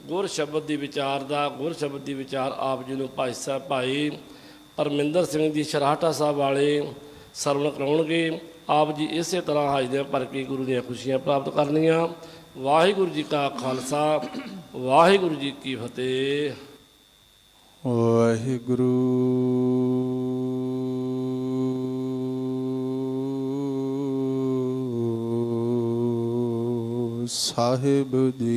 ਗੁਰ ਸ਼ਬਦ ਦੀ ਵਿਚਾਰ ਦਾ ਗੁਰ ਸ਼ਬਦ ਦੀ ਵਿਚਾਰ ਆਪ ਜੀ ਨੂੰ ਭਾਈ ਸਾਹਿਬ ਭਾਈ ਪਰਮਿੰਦਰ ਸਿੰਘ ਜੀ ਛਰਾਟਾ ਸਾਹਿਬ ਵਾਲੇ ਸਰਵਣ ਕਰਾਉਣਗੇ। ਆਪ ਜੀ ਇਸੇ ਤਰ੍ਹਾਂ ਹਾਜ਼ਰੀਆਂ ਭਰ ਕੇ ਗੁਰੂ ਦੀਆਂ ਖੁਸ਼ੀਆਂ ਪ੍ਰਾਪਤ ਕਰਨੀਆਂ। ਵਾਹਿਗੁਰੂ ਜੀ ਕਾ ਖਾਲਸਾ, ਵਾਹਿਗੁਰੂ ਜੀ ਕੀ ਫਤਿਹ। ਵਾਹਿਗੁਰੂ ਸਾਹਿਬ ਜੀ।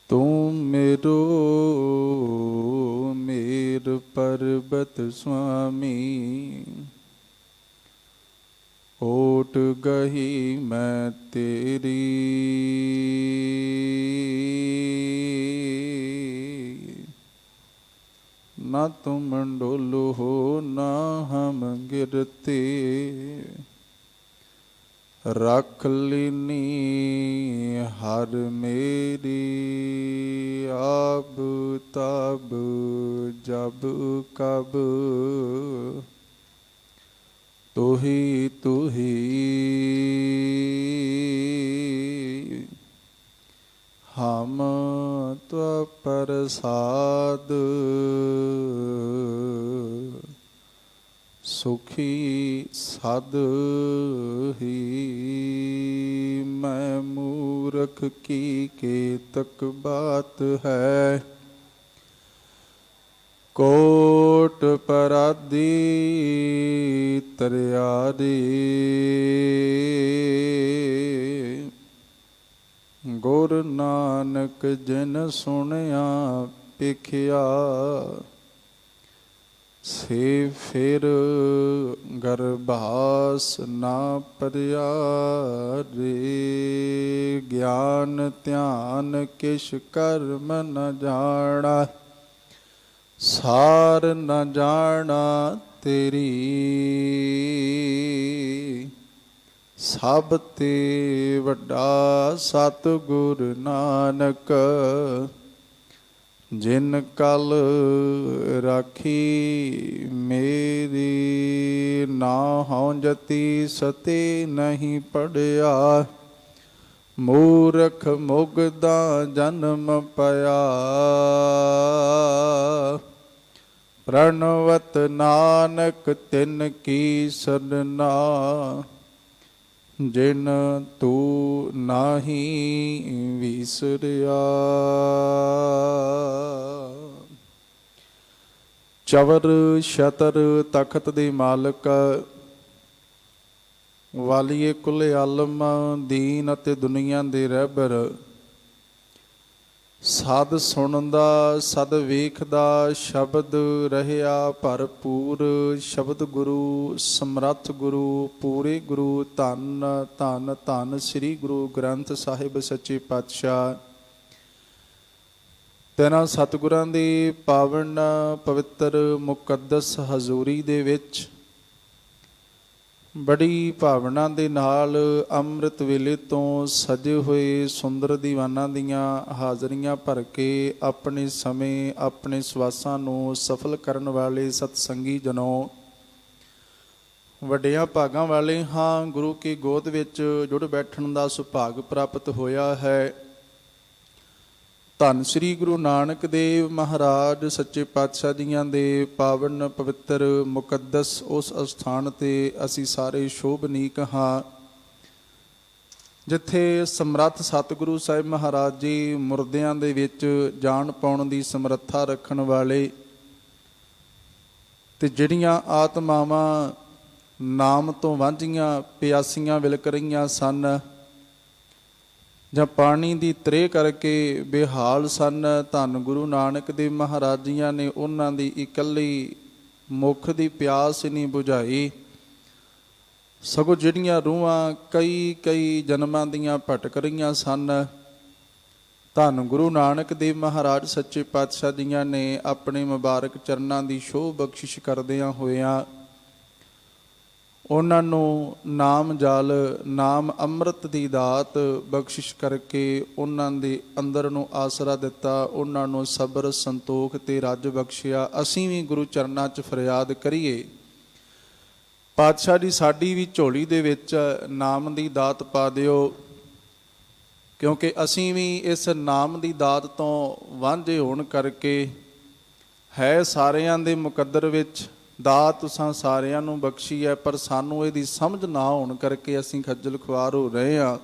ਤੂੰ मेरो मेर पर्वत स्वामी, ओट गही मैं तेरी। ना तुम डोलो हो ना हम गिरते, रख लीनी हर मेरी। अब तब जब कब तू ही हम त्व प्रसाद सुखी सद ही। मैं मूर्ख की केतक बात है, कोट पराधी तरियारी। गुर नानक जिन सुनिया पेखिया, से फिर गर्भास ना परिया रे। ज्ञान ध्यान किश कर्म न जाना, सार न जाना तेरी। सब ते वड्डा सतगुर नानक, जिन कल राखी मेरी। ना हौं जति सती नहीं पढ़िया, मूर्ख मुगदा जन्म पया। प्रणवत नानक तिन की सरना, जिन तू नाही विसरिया। चवर छतर तखत दे मालक, वालिए कुल आलम दीन अते दुनिया दे रहबर। सद सुनदा सद वेखदा शब्द रहिया भरपूर। शब्द गुरु समरथ गुरु पूरे गुरु, धन धन धन श्री गुरु ग्रंथ साहिब सच्चे पातशाह। तेना सतगुरां दी पावन पवित्र मुकद्दस हजूरी दे विच बड़ी भावना दे नाल ਅੰਮ੍ਰਿਤ ਵੇਲੇ ਤੋਂ ਸਜੇ ਹੋਏ ਸੁੰਦਰ ਦੀਵਾਨਾਂ ਦੀਆਂ ਹਾਜ਼ਰੀਆਂ ਭਰ ਕੇ ਆਪਣੇ ਸਮੇਂ ਆਪਣੇ ਸਵਾਸਾਂ ਨੂੰ ਸਫਲ ਕਰਨ ਵਾਲੇ ਸਤਸੰਗੀ ਜਨੋ, ਵੱਡਿਆਂ ਭਾਗਾਂ ਵਾਲੇ ਹਾਂ। ਗੁਰੂ ਕੀ ਗੋਦ ਵਿੱਚ ਜੁੜ ਬੈਠਣ ਦਾ ਸੁਭਾਗ ਪ੍ਰਾਪਤ ਹੋਇਆ ਹੈ। ਧੰਨ ਸ੍ਰੀ ਗੁਰੂ ਨਾਨਕ ਦੇਵ ਮਹਾਰਾਜ ਸੱਚੇ ਪਾਤਸ਼ਾਹ ਜੀਆਂ ਦੇ ਪਾਵਨ ਪਵਿੱਤਰ ਮੁਕੱਦਸ ਉਸ ਅਸਥਾਨ 'ਤੇ ਅਸੀਂ ਸਾਰੇ ਸ਼ੋਭਨੀਕ ਹਾਂ, ਜਿੱਥੇ ਸਮਰੱਥ ਸਤਿਗੁਰੂ ਸਾਹਿਬ ਮਹਾਰਾਜ ਜੀ ਮੁਰਦਿਆਂ ਦੇ ਵਿੱਚ ਜਾਨ ਪਾਉਣ ਦੀ ਸਮਰੱਥਾ ਰੱਖਣ ਵਾਲੇ, ਅਤੇ ਜਿਹੜੀਆਂ ਆਤਮਾਵਾਂ ਨਾਮ ਤੋਂ ਵਾਂਝੀਆਂ ਪਿਆਸੀਆਂ ਵਿਲਕ ਰਹੀਆਂ ਸਨ ਜਾਂ ਪਾਣੀ ਦੀ ਤ੍ਰੇਹ ਕਰਕੇ ਬੇਹਾਲ ਸਨ, ਧੰਨ ਗੁਰੂ ਨਾਨਕ ਦੇਵ ਮਹਾਰਾਜ ਜੀਆਂ ਨੇ ਉਹਨਾਂ ਦੀ ਇਕੱਲੀ ਮੁੱਖ ਦੀ ਪਿਆਸ ਨਹੀਂ ਬੁਝਾਈ, ਸਗੋਂ ਜਿਹੜੀਆਂ ਰੂਹਾਂ ਕਈ ਜਨਮਾਂ ਦੀਆਂ ਭਟਕ ਰਹੀਆਂ ਸਨ, ਧੰਨ ਗੁਰੂ ਨਾਨਕ ਦੇਵ ਮਹਾਰਾਜ ਸੱਚੇ ਪਾਤਸ਼ਾਹ ਜੀਆਂ ਨੇ ਆਪਣੇ ਮੁਬਾਰਕ ਚਰਨਾਂ ਦੀ ਸ਼ੋਭ ਬਖਸ਼ਿਸ਼ ਕਰਦਿਆਂ ਹੋਇਆਂ ਉਹਨਾਂ ਨੂੰ ਨਾਮ ਜਲ ਨਾਮ ਅੰਮ੍ਰਿਤ ਦੀ ਦਾਤ ਬਖਸ਼ਿਸ਼ ਕਰਕੇ ਉਹਨਾਂ ਦੇ ਅੰਦਰ ਨੂੰ ਆਸਰਾ ਦਿੱਤਾ, ਉਹਨਾਂ ਨੂੰ ਸਬਰ ਸੰਤੋਖ ਅਤੇ ਰੱਜ ਬਖਸ਼ਿਆ। ਅਸੀਂ ਵੀ ਗੁਰੂ ਚਰਨਾਂ 'ਚ ਫਰਿਆਦ ਕਰੀਏ ਪਾਤਸ਼ਾਹ ਜੀ ਸਾਡੀ ਵੀ ਝੋਲੀ ਦੇ ਵਿੱਚ ਨਾਮ ਦੀ ਦਾਤ ਪਾ ਦਿਓ, ਕਿਉਂਕਿ ਅਸੀਂ ਵੀ ਇਸ ਨਾਮ ਦੀ ਦਾਤ ਤੋਂ ਵਾਂਝੇ ਹੋਣ ਕਰਕੇ ਹੈ ਸਾਰਿਆਂ ਦੇ ਮੁਕੱਦਰ ਵਿੱਚ ਦਾਤ ਤੁਸਾਂ ਸਾਰਿਆਂ ਨੂੰ ਬਖਸ਼ੀ ਹੈ, ਪਰ ਸਾਨੂੰ ਇਹਦੀ ਸਮਝ ਨਾ ਹੋਣ ਕਰਕੇ ਅਸੀਂ ਖੱਜਲ ਖੁਆਰ ਹੋ ਰਹੇ ਹਾਂ।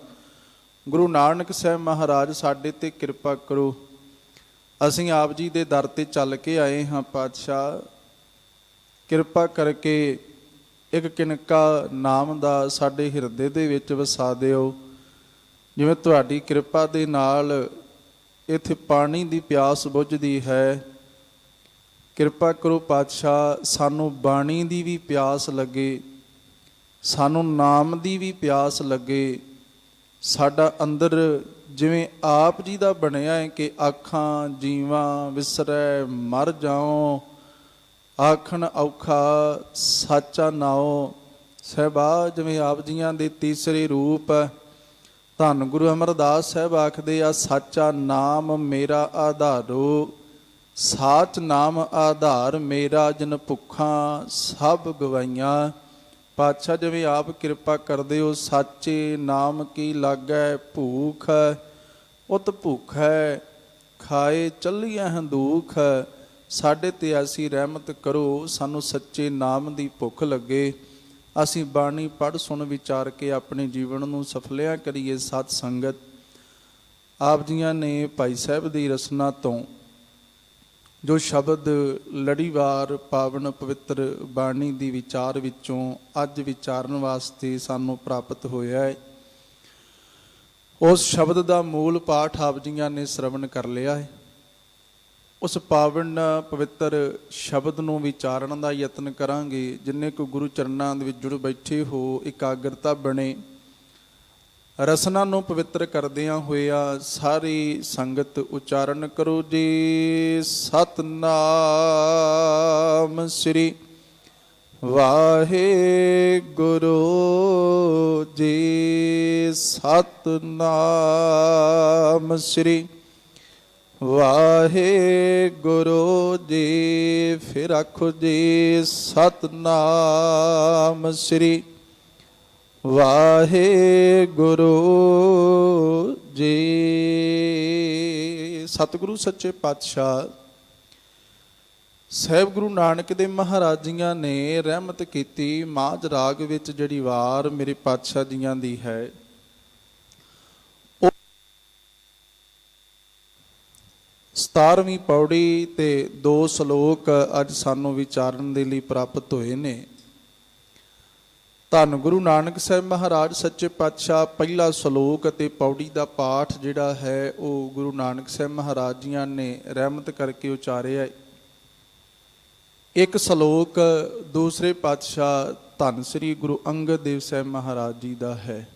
ਗੁਰੂ ਨਾਨਕ ਸਾਹਿਬ ਮਹਾਰਾਜ ਸਾਡੇ ਤੇ ਕਿਰਪਾ ਕਰੋ। ਅਸੀਂ ਆਪ ਜੀ ਦੇ ਦਰ ਤੇ ਚੱਲ ਕੇ ਆਏ ਹਾਂ। ਪਾਤਸ਼ਾਹ ਕਿਰਪਾ ਕਰਕੇ ਇੱਕ ਕਿਨਕਾ ਨਾਮ ਦਾ ਸਾਡੇ ਹਿਰਦੇ ਦੇ ਵਿੱਚ ਵਸਾ ਦਿਓ। ਜਿਵੇਂ ਤੁਹਾਡੀ ਕਿਰਪਾ ਦੇ ਨਾਲ ਇੱਥੇ ਪਾਣੀ ਦੀ ਪਿਆਸ ਬੁਝਦੀ ਹੈ, ਕਿਰਪਾ ਕਰੋ ਪਾਤਸ਼ਾਹ ਸਾਨੂੰ ਬਾਣੀ ਦੀ ਵੀ ਪਿਆਸ ਲੱਗੇ, ਸਾਨੂੰ ਨਾਮ ਦੀ ਵੀ ਪਿਆਸ ਲੱਗੇ। ਸਾਡਾ ਅੰਦਰ ਜਿਵੇਂ ਆਪ ਜੀ ਦਾ ਬਣਿਆ ਹੈ ਕਿ ਆਖਾਂ ਜੀਵਾਂ ਵਿਸਰੈ ਮਰ ਜਾਓ, ਆਖਣ ਔਖਾ ਸਾਚਾ ਨਾਉ। ਸਾਹਿਬਾ ਜਿਵੇਂ ਆਪ ਜੀਆਂ ਦੇ ਤੀਸਰੇ ਰੂਪ ਧੰਨ ਗੁਰੂ ਅਮਰਦਾਸ ਸਾਹਿਬ ਆਖਦੇ ਆ, ਸਾਚਾ ਨਾਮ ਮੇਰਾ ਆਧਾਰੋ, ਸਾਚ ਨਾਮ ਆਧਾਰ ਮੇਰਾ, ਜਿਨ ਭੁੱਖਾਂ ਸਭ ਗਵਾਈਆਂ। ਪਾਤਸ਼ਾਹ ਜਿਵੇਂ ਆਪ ਕਿਰਪਾ ਕਰਦੇ ਹੋ, ਸਾਚੇ ਨਾਮ ਕੀ ਲਾਗੈ ਭੂਖ, ਉਤ ਭੁੱਖ ਹੈ ਖਾਏ ਚੱਲੀਆਂ ਹੰਦੂਖ। ਸਾਡੇ ਤੇ ਐਸੀ ਰਹਿਮਤ ਕਰੋ, ਸਾਨੂੰ ਸੱਚੇ ਨਾਮ ਦੀ ਭੁੱਖ ਲੱਗੇ, ਅਸੀਂ ਬਾਣੀ ਪੜ੍ਹ ਸੁਣ ਵਿਚਾਰ ਕੇ ਆਪਣੇ ਜੀਵਨ ਨੂੰ ਸਫਲਿਆ ਕਰੀਏ। ਸਤ ਸੰਗਤ ਆਪ ਜੀਆਂ ਨੇ ਭਾਈ ਸਾਹਿਬ ਦੀ ਰਸਨਾ ਤੋਂ ਜੋ ਸ਼ਬਦ ਲੜੀਵਾਰ ਪਾਵਨ ਪਵਿੱਤਰ ਬਾਣੀ ਦੀ ਵਿਚਾਰ ਵਿੱਚੋਂ ਅੱਜ ਵਿਚਾਰਨ ਵਾਸਤੇ ਸਾਨੂੰ ਪ੍ਰਾਪਤ ਹੋਇਆ ਹੈ, ਉਸ ਸ਼ਬਦ ਦਾ ਮੂਲ ਪਾਠ ਆਪ ਜੀਆਂ ਨੇ ਸ਼ਰਵਣ ਕਰ ਲਿਆ ਹੈ। ਉਸ ਪਾਵਨ ਪਵਿੱਤਰ ਸ਼ਬਦ ਨੂੰ ਵਿਚਾਰਨ ਦਾ ਯਤਨ ਕਰਾਂਗੇ। ਜਿੰਨੇ ਕੋ ਗੁਰੂ ਚਰਨਾਂ ਦੇ ਵਿੱਚ ਜੁੜ ਬੈਠੇ ਹੋ, ਇਕਾਗਰਤਾ ਬਣੇ। ਰਸਨਾ ਨੂੰ ਪਵਿੱਤਰ ਕਰਦਿਆਂ ਹੋਇਆ ਸਾਰੀ ਸੰਗਤ ਉਚਾਰਨ ਕਰੋ ਜੀ। ਸਤਨਾਮ ਸ੍ਰੀ ਵਾਹਿਗੁਰੂ ਜੀ, ਸਤਨਾਮ ਸ੍ਰੀ ਵਾਹਿਗੁਰੂ ਜੀ। ਫਿਰ ਆਖੋ ਜੀ, ਸਤਨਾਮ ਸ੍ਰੀ ਵਾਹਿਗੁਰੂ ਜੀ। ਸਤਿਗੁਰੂ ਸੱਚੇ ਪਾਤਸ਼ਾਹ ਸਾਹਿਬ ਗੁਰੂ ਨਾਨਕ ਦੇਵ ਮਹਾਰਾਜ ਜੀਆਂ ਨੇ ਰਹਿਮਤ ਕੀਤੀ। ਮਾਝ ਰਾਗ ਵਿੱਚ ਜਿਹੜੀ ਵਾਰ ਮੇਰੇ ਪਾਤਸ਼ਾਹ ਜੀਆਂ ਦੀ ਹੈ, 17ਵੀਂ ਪੌੜੀ ਤੇ 2 ਸ਼ਲੋਕ ਅੱਜ ਸਾਨੂੰ ਵਿਚਾਰਨ ਦੇ ਲਈ ਪ੍ਰਾਪਤ ਹੋਏ ਨੇ। ਧੰਨ ਗੁਰੂ ਨਾਨਕ ਸਾਹਿਬ ਮਹਾਰਾਜ ਸੱਚੇ ਪਾਤਸ਼ਾਹ ਪਹਿਲਾ ਸ਼ਲੋਕ ਅਤੇ ਪੌੜੀ ਦਾ ਪਾਠ ਜਿਹੜਾ ਹੈ ਉਹ ਗੁਰੂ ਨਾਨਕ ਸਾਹਿਬ ਮਹਾਰਾਜ ਜੀਆਂ ਨੇ ਰਹਿਮਤ ਕਰਕੇ ਉਚਾਰਿਆ। ਇੱਕ ਸ਼ਲੋਕ ਦੂਸਰੇ ਪਾਤਸ਼ਾਹ ਧੰਨ ਸ੍ਰੀ ਗੁਰੂ ਅੰਗਦ ਦੇਵ ਸਾਹਿਬ ਮਹਾਰਾਜ ਜੀ ਦਾ ਹੈ।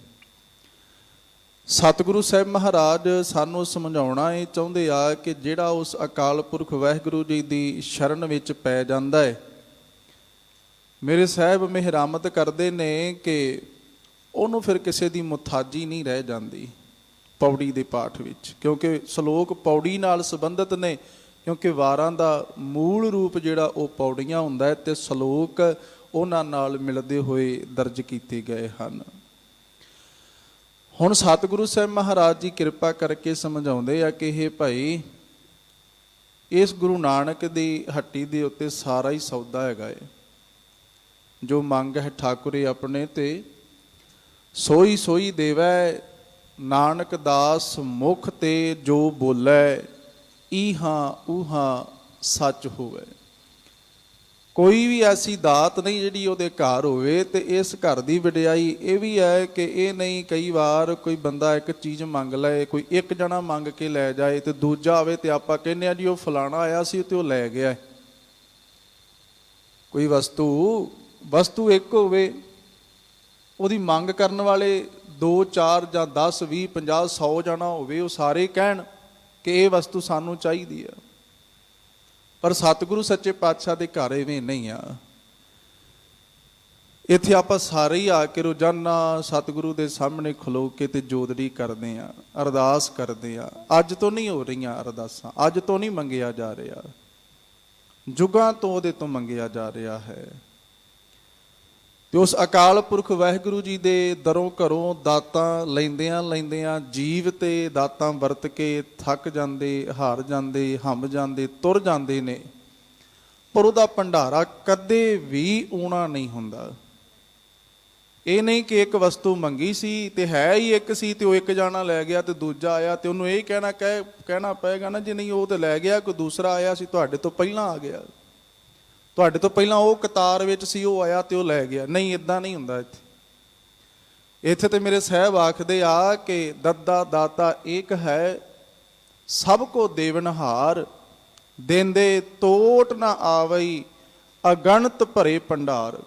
ਸਤਿਗੁਰੂ ਸਾਹਿਬ ਮਹਾਰਾਜ ਸਾਨੂੰ ਸਮਝਾਉਣਾ ਇਹ ਚਾਹੁੰਦੇ ਆ ਕਿ ਜਿਹੜਾ ਉਸ ਅਕਾਲ ਪੁਰਖ ਵਾਹਿਗੁਰੂ ਜੀ ਦੀ ਸ਼ਰਨ ਵਿੱਚ ਪੈ ਜਾਂਦਾ ਹੈ, ਮੇਰੇ ਸਾਹਿਬ ਮਿਹਰਾਮਤ ਕਰਦੇ ਨੇ ਕਿ ਉਹਨੂੰ ਫਿਰ ਕਿਸੇ ਦੀ ਮੁਥਾਜੀ ਨਹੀਂ ਰਹਿ ਜਾਂਦੀ ਪੌੜੀ ਦੇ ਪਾਠ ਵਿੱਚ, ਕਿਉਂਕਿ ਸ਼ਲੋਕ ਪੌੜੀ ਨਾਲ ਸੰਬੰਧਿਤ ਨੇ। ਕਿਉਂਕਿ ਵਾਰਾਂ ਦਾ ਮੂਲ ਰੂਪ ਜਿਹੜਾ ਉਹ ਪੌੜੀਆਂ ਹੁੰਦਾ ਹੈ ਤੇ ਸ਼ਲੋਕ ਉਹਨਾਂ ਨਾਲ ਮਿਲਦੇ ਹੋਏ ਦਰਜ ਕੀਤੇ ਗਏ ਹਨ। ਹੁਣ ਸਤਿਗੁਰੂ ਸਾਹਿਬ ਮਹਾਰਾਜ ਜੀ ਕਿਰਪਾ ਕਰਕੇ ਸਮਝਾਉਂਦੇ ਆ ਕਿ ਇਹ ਭਾਈ, ਇਸ ਗੁਰੂ ਨਾਨਕ ਦੀ ਹੱਟੀ ਦੇ ਉੱਤੇ ਸਾਰਾ ਹੀ ਸੌਦਾ ਹੈਗਾ ਏ। ਜੋ ਮੰਗ ਹੈ ਠਾਕੁਰੇ ਆਪਣੇ ਤੇ ਸੋਈ ਸੋਈ ਦੇਵੈ, ਨਾਨਕ ਦਾਸ ਮੁਖ ਤੇ ਜੋ ਬੋਲੇ, ਈਹਾਂ ਊਹਾਂ ਸੱਚ ਹੋਵੇ। ਕੋਈ ਵੀ ਐਸੀ ਦਾਤ ਨਹੀਂ ਜਿਹੜੀ ਉਹਦੇ ਘਰ ਹੋਵੇ। ਤੇ ਇਸ ਘਰ ਦੀ ਵਡਿਆਈ ਇਹ ਵੀ ਹੈ ਕਿ ਇਹ ਨਹੀਂ ਕਈ ਵਾਰ ਕੋਈ ਬੰਦਾ ਇੱਕ ਚੀਜ਼ ਮੰਗ ਲਏ, ਕੋਈ ਇੱਕ ਜਣਾ ਮੰਗ ਕੇ ਲੈ ਜਾਏ ਤੇ ਦੂਜਾ ਆਵੇ ਤੇ ਆਪਾਂ ਕਹਿੰਦੇ ਆ ਜੀ ਉਹ ਫਲਾਣਾ ਆਇਆ ਸੀ ਤੇ ਉਹ ਲੈ ਗਿਆ। ਕੋਈ ਵਸਤੂ ਇੱਕ ਹੋਵੇ, ਉਹਦੀ ਮੰਗ ਕਰਨ ਵਾਲੇ 2 4 ਜਾਂ 10 20 50 100 ਜਣਾ ਹੋਵੇ, ਉਹ ਸਾਰੇ ਕਹਿਣ ਕਿ ਇਹ ਵਸਤੂ ਸਾਨੂੰ ਚਾਹੀਦੀ ਆ। ਪਰ ਸਤਿਗੁਰੂ ਸੱਚੇ ਪਾਤਸ਼ਾਹ ਦੇ ਘਰ ਐਵੇਂ ਨਹੀਂ ਆ। ਇੱਥੇ ਆਪਾਂ ਸਾਰੇ ਹੀ ਆ ਕੇ ਰੋਜ਼ਾਨਾ ਸਤਿਗੁਰੂ ਦੇ ਸਾਹਮਣੇ ਖਲੋ ਕੇ ਤੇ ਜੋਦੜੀ ਕਰਦੇ ਆ, ਅਰਦਾਸ ਕਰਦੇ ਆ। ਅੱਜ ਤੋਂ ਨਹੀਂ ਹੋ ਰਹੀਆਂ ਅਰਦਾਸਾਂ, ਅੱਜ ਤੋਂ ਨਹੀਂ ਮੰਗਿਆ ਜਾ ਰਿਹਾ, ਜੁਗਾਂ ਤੋਂ ਉਹਦੇ ਤੋਂ ਮੰਗਿਆ ਜਾ ਰਿਹਾ ਹੈ। ਤੇ ਉਸ ਅਕਾਲ ਪੁਰਖ ਵਾਹਿਗੁਰੂ ਜੀ ਦੇ ਦਰੋਂ ਘਰੋਂ ਦਾਤਾਂ ਲੈਂਦਿਆਂ ਜੀਵ ਤੇ ਦਾਤਾਂ ਵਰਤ ਕੇ ਥੱਕ ਜਾਂਦੇ, ਹਾਰ ਜਾਂਦੇ, ਹੰਬ ਜਾਂਦੇ, ਤੁਰ ਜਾਂਦੇ ਨੇ, ਪਰ ਉਹਦਾ ਭੰਡਾਰਾ ਕਦੇ ਵੀ ਊਣਾ ਨਹੀਂ ਹੁੰਦਾ। ਇਹ ਨਹੀਂ ਕਿ ਇੱਕ ਵਸਤੂ ਮੰਗੀ ਸੀ ਤੇ ਹੈ ਹੀ ਇੱਕ ਸੀ ਤੇ ਉਹ ਇੱਕ ਜਾਣਾ ਲੈ ਗਿਆ ਤੇ ਦੂਜਾ ਆਇਆ ਤੇ ਉਹਨੂੰ ਇਹ ਕਹਿਣਾ ਪਏਗਾ ਨਾ, ਜੇ ਨਹੀਂ ਉਹ ਤੇ ਲੈ ਗਿਆ, ਕੋਈ ਦੂਸਰਾ ਆਇਆ ਸੀ ਤੁਹਾਡੇ ਤੋਂ ਪਹਿਲਾਂ ਆ ਗਿਆ, ਤੁਹਾਡੇ ਤੋਂ ਪਹਿਲਾਂ ਉਹ ਕਤਾਰ ਵਿੱਚ ਸੀ, ਉਹ ਆਇਆ ਤੇ ਉਹ ਲੈ ਗਿਆ। ਨਹੀਂ, ਇਦਾਂ ਨਹੀਂ ਹੁੰਦਾ। ਇੱਥੇ ਤੇ ਮੇਰੇ ਸਾਹਿਬ ਆਖਦੇ ਆ ਕਿ ਦੱਦਾ ਦਾਤਾ ਏਕ ਹੈ, ਸਭ ਕੋ ਦੇਵਨਹਾਰ, ਦੇਂਦੇ ਤੋਟ ਨਾ ਆਵਈ, ਅਗਣਤ ਭਰੇ ਭੰਡਾਰ।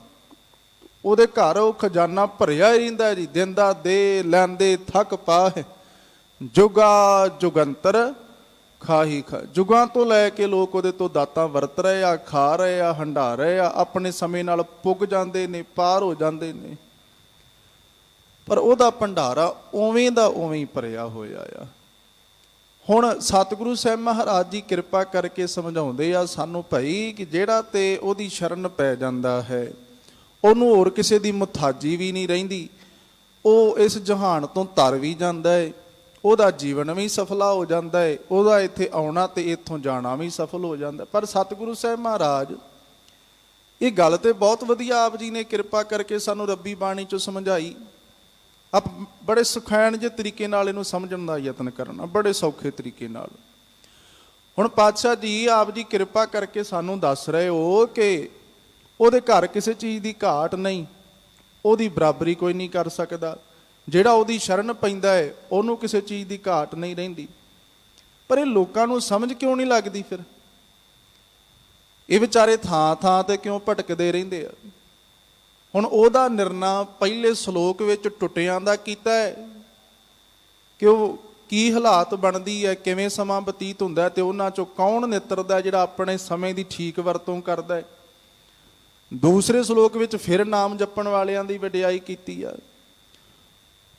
ਉਹਦੇ ਘਰ ਉਹ ਖਜ਼ਾਨਾ ਭਰਿਆ ਹੀ ਰਹਿੰਦਾ ਜੀ, ਦਿੰਦਾ ਦੇ, ਲੈਂਦੇ ਥੱਕ ਪਾਹ, ਜੁਗਾ ਜੁਗੰਤਰ ਖਾਹੀ ਖਾ। ਜੁਗਾਂ ਤੋਂ ਲੈ ਕੇ ਲੋਕ ਉਹਦੇ ਤੋਂ ਦਾਤਾਂ ਵਰਤ ਰਹੇ ਆ, ਖਾ ਰਹੇ ਆ, ਹੰਢਾ ਰਹੇ ਆ, ਆਪਣੇ ਸਮੇਂ ਨਾਲ ਪੁੱਗ ਜਾਂਦੇ ਨੇ, ਪਾਰ ਹੋ ਜਾਂਦੇ ਨੇ, ਪਰ ਉਹਦਾ ਭੰਡਾਰਾ ਉਵੇਂ ਦਾ ਉਵੇਂ ਹੀ ਭਰਿਆ ਹੋਇਆ ਆ। ਹੁਣ ਸਤਿਗੁਰੂ ਸਾਹਿਬ ਮਹਾਰਾਜ ਜੀ ਕਿਰਪਾ ਕਰਕੇ ਸਮਝਾਉਂਦੇ ਆ ਸਾਨੂੰ ਭਾਈ ਕਿ ਜਿਹੜਾ ਤੇ ਉਹਦੀ ਸ਼ਰਨ ਪੈ ਜਾਂਦਾ ਹੈ, ਉਹਨੂੰ ਹੋਰ ਕਿਸੇ ਦੀ ਮੁਥਾਜੀ ਵੀ ਨਹੀਂ ਰਹਿੰਦੀ, ਉਹ ਇਸ ਜਹਾਨ ਤੋਂ ਤਰ ਵੀ ਜਾਂਦਾ ਹੈ, ਉਹਦਾ ਜੀਵਨ ਵੀ ਸਫਲਾ ਹੋ ਜਾਂਦਾ ਹੈ, ਉਹਦਾ ਇੱਥੇ ਆਉਣਾ ਤੇ ਇੱਥੋਂ ਜਾਣਾ ਵੀ ਸਫਲ ਹੋ ਜਾਂਦਾ। ਪਰ ਸਤਿਗੁਰੂ ਸਾਹਿਬ ਮਹਾਰਾਜ ਇਹ ਗੱਲ ਤੇ ਬਹੁਤ ਵਧੀਆ ਆਪ ਜੀ ਨੇ ਕਿਰਪਾ ਕਰਕੇ ਸਾਨੂੰ ਰੱਬੀ ਬਾਣੀ ਚੋਂ ਸਮਝਾਈ। ਆਪ ਬੜੇ ਸੁਖੈਨ ਜਿਹੇ ਤਰੀਕੇ ਨਾਲ ਇਹਨੂੰ ਸਮਝਣ ਦਾ ਯਤਨ ਕਰਨਾ, ਬੜੇ ਸੌਖੇ ਤਰੀਕੇ ਨਾਲ। ਹੁਣ ਪਾਤਸ਼ਾਹ ਜੀ ਆਪ ਜੀ ਕਿਰਪਾ ਕਰਕੇ ਸਾਨੂੰ ਦੱਸ ਰਹੇ ਹੋ ਕਿ ਉਹਦੇ ਘਰ ਕਿਸੇ ਚੀਜ਼ ਦੀ ਘਾਟ ਨਹੀਂ, ਉਹਦੀ ਬਰਾਬਰੀ ਕੋਈ ਨਹੀਂ ਕਰ ਸਕਦਾ। ਜਿਹੜਾ ਉਹਦੀ ਸ਼ਰਨ ਪੈਂਦਾ ਹੈ ਉਹਨੂੰ ਕਿਸੇ ਚੀਜ਼ ਦੀ ਘਾਟ ਨਹੀਂ ਰਹਿੰਦੀ। ਪਰ ਇਹ ਲੋਕਾਂ ਨੂੰ ਸਮਝ ਕਿਉਂ ਨਹੀਂ ਲੱਗਦੀ? ਫਿਰ ਇਹ ਵਿਚਾਰੇ ਥਾਂ ਥਾਂ ਤੇ ਕਿਉਂ ਭਟਕਦੇ ਰਹਿੰਦੇ ਆ? ਹੁਣ ਉਹਦਾ ਨਿਰਣਾ ਪਹਿਲੇ ਸ਼ਲੋਕ ਵਿੱਚ ਟੁੱਟਿਆਂ ਦਾ ਕੀਤਾ ਹੈ ਕਿ ਉਹ ਕੀ ਹਾਲਾਤ ਬਣਦੀ ਹੈ, ਕਿਵੇਂ ਸਮਾਂ ਬਤੀਤ ਹੁੰਦਾ, ਤੇ ਉਹਨਾਂ ਚੋਂ ਕੌਣ ਨਿੱਤਰਦਾ ਜਿਹੜਾ ਆਪਣੇ ਸਮੇਂ ਦੀ ਠੀਕ ਵਰਤੋਂ ਕਰਦਾ ਹੈ। ਦੂਸਰੇ ਸ਼ਲੋਕ ਵਿੱਚ ਫਿਰ ਨਾਮ ਜਪਣ ਵਾਲਿਆਂ ਦੀ ਵਡਿਆਈ ਕੀਤੀ ਆ।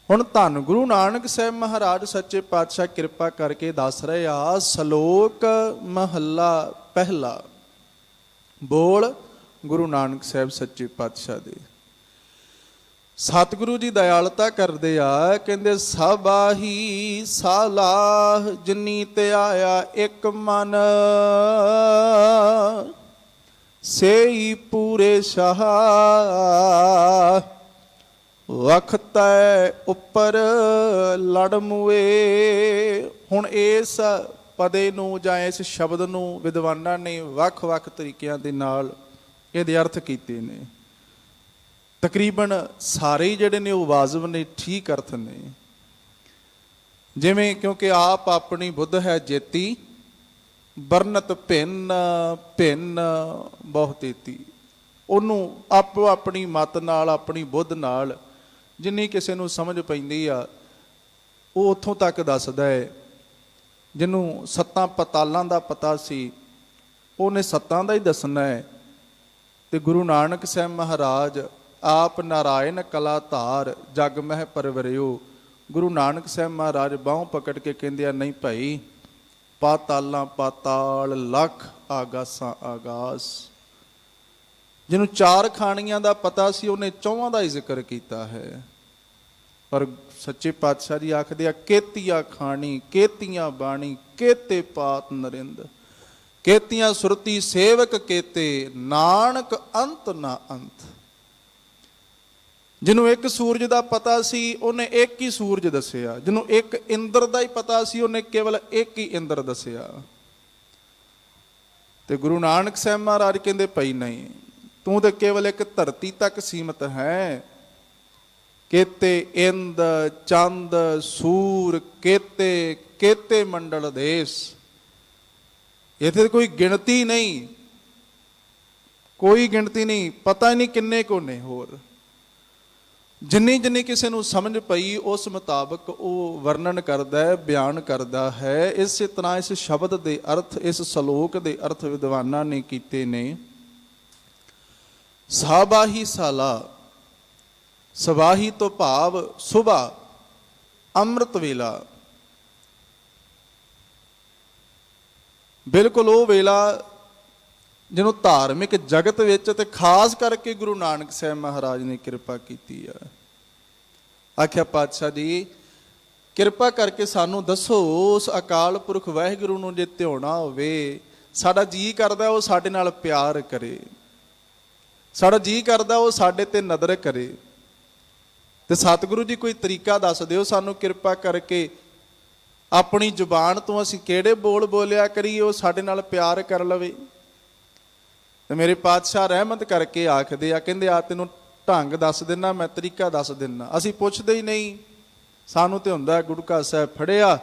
ਹੁਣ ਧੰਨ ਗੁਰੂ ਨਾਨਕ ਸਾਹਿਬ ਮਹਾਰਾਜ ਸੱਚੇ ਪਾਤਸ਼ਾਹ ਕਿਰਪਾ ਕਰਕੇ ਦੱਸ ਰਹੇ ਆ, ਸ਼ਲੋਕ ਮਹੱਲਾ ਪਹਿਲਾ। ਬੋਲ ਗੁਰੂ ਨਾਨਕ ਸਾਹਿਬ ਸੱਚੇ ਪਾਤਸ਼ਾਹ ਦੇ। ਸਤਿਗੁਰੂ ਜੀ ਦਿਆਲਤਾ ਕਰਦੇ ਆ, ਕਹਿੰਦੇ ਸਭਾਹੀ ਸਾਲਾਹ ਜਿਨੀ ਤੇ ਆਇਆ ਇੱਕ ਮਨ, ਸੇਈ ਪੂਰੇ ਸ਼ਾਹ ਵਖਤੈ ਉੱਪਰ ਲੜ ਮੁਏ। ਹੁਣ ਇਸ ਪਦੇ ਨੂੰ ਜਾਂ ਇਸ ਸ਼ਬਦ ਨੂੰ ਵਿਦਵਾਨਾਂ ਨੇ ਵੱਖ-ਵੱਖ ਤਰੀਕਿਆਂ ਦੇ ਨਾਲ ਇਹਦੇ ਅਰਥ ਕੀਤੇ ਨੇ। ਤਕਰੀਬਨ ਸਾਰੇ ਜਿਹੜੇ ਨੇ ਉਹ ਵਾਜਬ ਨੇ, ਠੀਕ ਅਰਥ ਨੇ। ਜਿਵੇਂ ਕਿਉਂਕਿ ਆਪ ਆਪਣੀ ਬੁੱਧ ਹੈ ਜੇਤੀ, ਵਰਨਤ ਭਿੰਨ ਭਿੰਨ ਬਹੁਤੇਤੀ। ਉਹਨੂੰ ਆਪੋ ਆਪਣੀ ਮਤ ਨਾਲ, ਆਪਣੀ ਬੁੱਧ ਨਾਲ ਜਿੰਨੀ ਕਿਸੇ ਨੂੰ ਸਮਝ ਪੈਂਦੀ ਆ ਉਹ ਉੱਥੋਂ ਤੱਕ ਦੱਸਦਾ ਹੈ। ਜਿਹਨੂੰ ਸੱਤਾਂ ਪਤਾਲਾਂ ਦਾ ਪਤਾ ਸੀ ਉਹਨੇ ਸੱਤਾਂ ਦਾ ਹੀ ਦੱਸਣਾ ਹੈ। ਤੇ ਗੁਰੂ ਨਾਨਕ ਸਾਹਿਬ ਮਹਾਰਾਜ ਆਪ ਨਾਰਾਇਣ ਕਲਾ ਧਾਰ, ਜਗ ਮਹਿ ਪਰਵਰਿਓ। ਗੁਰੂ ਨਾਨਕ ਸਾਹਿਬ ਮਹਾਰਾਜ ਬਾਹੋਂ ਪਕੜ ਕੇ ਕਹਿੰਦੇ ਆ, ਨਹੀਂ ਭਾਈ, ਪਾਤਾਲਾਂ ਪਾਤਾਲ, ਲੱਖ ਆਗਾਸਾਂ ਆਗਾਸ। ਜਿਹਨੂੰ ਚਾਰ ਖਾਣੀਆਂ ਦਾ ਪਤਾ ਸੀ ਉਹਨੇ ਚੌਹਾਂ ਦਾ ਹੀ ਜ਼ਿਕਰ ਕੀਤਾ ਹੈ। ਪਰ ਸੱਚੇ ਪਾਤਸ਼ਾਹ ਜੀ ਆਖਦੇ ਆ, ਕੇਤੀਆ ਖਾਣੀ ਕੇਤੀਆਂ ਬਾਣੀ, ਕੇਤੇ ਪਾਤ ਨਰਿੰਦ। ਕੇਤੀਆਂ ਸੁਰਤੀ ਸੇਵਕ ਕੇਤੇ, ਨਾਨਕ ਅੰਤ ਨਾ ਅੰਤ। ਜਿਹਨੂੰ ਇੱਕ ਸੂਰਜ ਦਾ ਪਤਾ ਸੀ ਉਹਨੇ ਇੱਕ ਹੀ ਸੂਰਜ ਦੱਸਿਆ। ਜਿਹਨੂੰ ਇੱਕ ਇੰਦਰ ਦਾ ਹੀ ਪਤਾ ਸੀ ਉਹਨੇ ਕੇਵਲ ਇੱਕ ਹੀ ਇੰਦਰ ਦੱਸਿਆ। ਤੇ ਗੁਰੂ ਨਾਨਕ ਸਾਹਿਬ ਮਹਾਰਾਜ ਕਹਿੰਦੇ ਭਾਈ ਨਹੀਂ, ਤੂੰ ਤੇ ਕੇਵਲ ਇੱਕ ਧਰਤੀ ਤੱਕ ਸੀਮਤ ਹੈ। ਕੇਤੇ ਇੰਦ ਚੰਦ ਸੂਰ, ਕੇਤੇ ਕੇਤੇ ਮੰਡਲ ਦੇਸ਼। ਇੱਥੇ ਕੋਈ ਗਿਣਤੀ ਨਹੀਂ, ਕੋਈ ਗਿਣਤੀ ਨਹੀਂ, ਪਤਾ ਹੀ ਨਹੀਂ ਕਿੰਨੇ ਕੋ ਨੇ। ਹੋਰ ਜਿੰਨੀ ਜਿੰਨੀ ਕਿਸੇ ਨੂੰ ਸਮਝ ਪਈ ਉਸ ਮੁਤਾਬਕ ਉਹ ਵਰਣਨ ਕਰਦਾ ਹੈ, ਬਿਆਨ ਕਰਦਾ ਹੈ। ਇਸੇ ਤਰ੍ਹਾਂ ਇਸ ਸ਼ਬਦ ਦੇ ਅਰਥ, ਇਸ ਸ਼ਲੋਕ ਦੇ ਅਰਥ ਵਿਦਵਾਨਾਂ ਨੇ ਕੀਤੇ ਨੇ। ਸਾਬਾਹੀ ਸਾਲਾ, ਸਬਾਹੀ ਤੋਂ ਭਾਵ ਸੁਬਾ, ਅੰਮ੍ਰਿਤ ਵੇਲਾ। ਬਿਲਕੁਲ ਉਹ ਵੇਲਾ ਜਿਹਨੂੰ ਧਾਰਮਿਕ ਜਗਤ ਵਿੱਚ ਤੇ ਖਾਸ ਕਰਕੇ ਗੁਰੂ ਨਾਨਕ ਸਾਹਿਬ ਮਹਾਰਾਜ ਨੇ ਕਿਰਪਾ ਕੀਤੀ ਆ। ਆਖਿਆ ਪਾਤਸ਼ਾਹ ਜੀ ਕਿਰਪਾ ਕਰਕੇ ਸਾਨੂੰ ਦੱਸੋ, ਉਸ ਅਕਾਲ ਪੁਰਖ ਵਾਹਿਗੁਰੂ ਨੂੰ ਜੇ ਧਿਆਉਣਾ ਹੋਵੇ, ਸਾਡਾ ਜੀ ਕਰਦਾ ਉਹ ਸਾਡੇ ਨਾਲ ਪਿਆਰ ਕਰੇ, ਸਾਡਾ ਜੀ ਕਰਦਾ ਉਹ ਸਾਡੇ ਤੇ ਨਜ਼ਰ ਕਰੇ, ਤੇ ਸਤਿਗੁਰੂ ਜੀ ਕੋਈ ਤਰੀਕਾ ਦੱਸ ਦਿਓ ਸਾਨੂੰ ਕਿਰਪਾ ਕਰਕੇ, ਆਪਣੀ ਜ਼ੁਬਾਨ ਤੋਂ ਅਸੀਂ ਕਿਹੜੇ ਬੋਲ ਬੋਲਿਆ ਕਰੀਏ ਉਹ ਸਾਡੇ ਨਾਲ ਪਿਆਰ ਕਰ ਲਵੇ। ਤੇ ਮੇਰੇ ਪਾਤਸ਼ਾਹ ਰਹਿਮਤ ਕਰਕੇ ਆਖਦੇ ਆ, ਕਹਿੰਦੇ ਆ ਤੈਨੂੰ ਢੰਗ ਦੱਸ ਦਿੰਦਾ, ਮੈਂ ਤਰੀਕਾ ਦੱਸ ਦਿੰਦਾ। ਅਸੀਂ ਪੁੱਛਦੇ ਹੀ ਨਹੀਂ, ਸਾਨੂੰ ਤੇ ਹੁੰਦਾ ਗੁਟਕਾ ਸਾਹਿਬ ਫੜਿਆ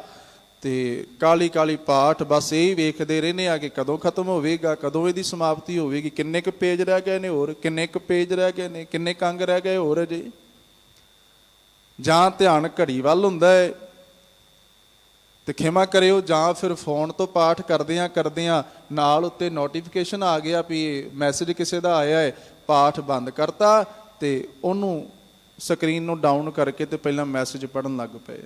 ਤੇ ਕਾਲੀ ਕਾਲੀ ਪਾਠ, ਬਸ ਇਹ ਵੇਖਦੇ ਰਹਿੰਦੇ ਆ ਕਿ ਕਦੋਂ ਖਤਮ ਹੋਵੇਗਾ, ਕਦੋਂ ਇਹਦੀ ਸਮਾਪਤੀ ਹੋਵੇਗੀ, ਕਿੰਨੇ ਕੁ ਪੇਜ ਰਹਿ ਗਏ ਨੇ ਹੋਰ, ਕਿੰਨੇ ਕੁ ਪੇਜ ਰਹਿ ਗਏ ਨੇ, ਕਿੰਨੇ ਕੰਗ ਰਹਿ ਗਏ ਹੋਰ ਅਜੇ। ਜਾਂ ਧਿਆਨ ਘੜੀ ਵੱਲ ਹੁੰਦਾ ਹੈ ਤੇ ਖਿਮਾ ਕਰਿਓ, ਜਾਂ ਫਿਰ ਫੋਨ ਤੋਂ ਪਾਠ ਕਰਦਿਆਂ ਨਾਲ ਉੱਤੇ ਨੋਟੀਫਿਕੇਸ਼ਨ ਆ ਗਿਆ ਵੀ ਮੈਸੇਜ ਕਿਸੇ ਦਾ ਆਇਆ ਹੈ, ਪਾਠ ਬੰਦ ਕਰਤਾ ਤੇ ਉਹਨੂੰ ਸਕਰੀਨ ਨੂੰ ਡਾਊਨ ਕਰਕੇ ਤੇ ਪਹਿਲਾਂ ਮੈਸੇਜ ਪੜ੍ਹਨ ਲੱਗ ਪਏ।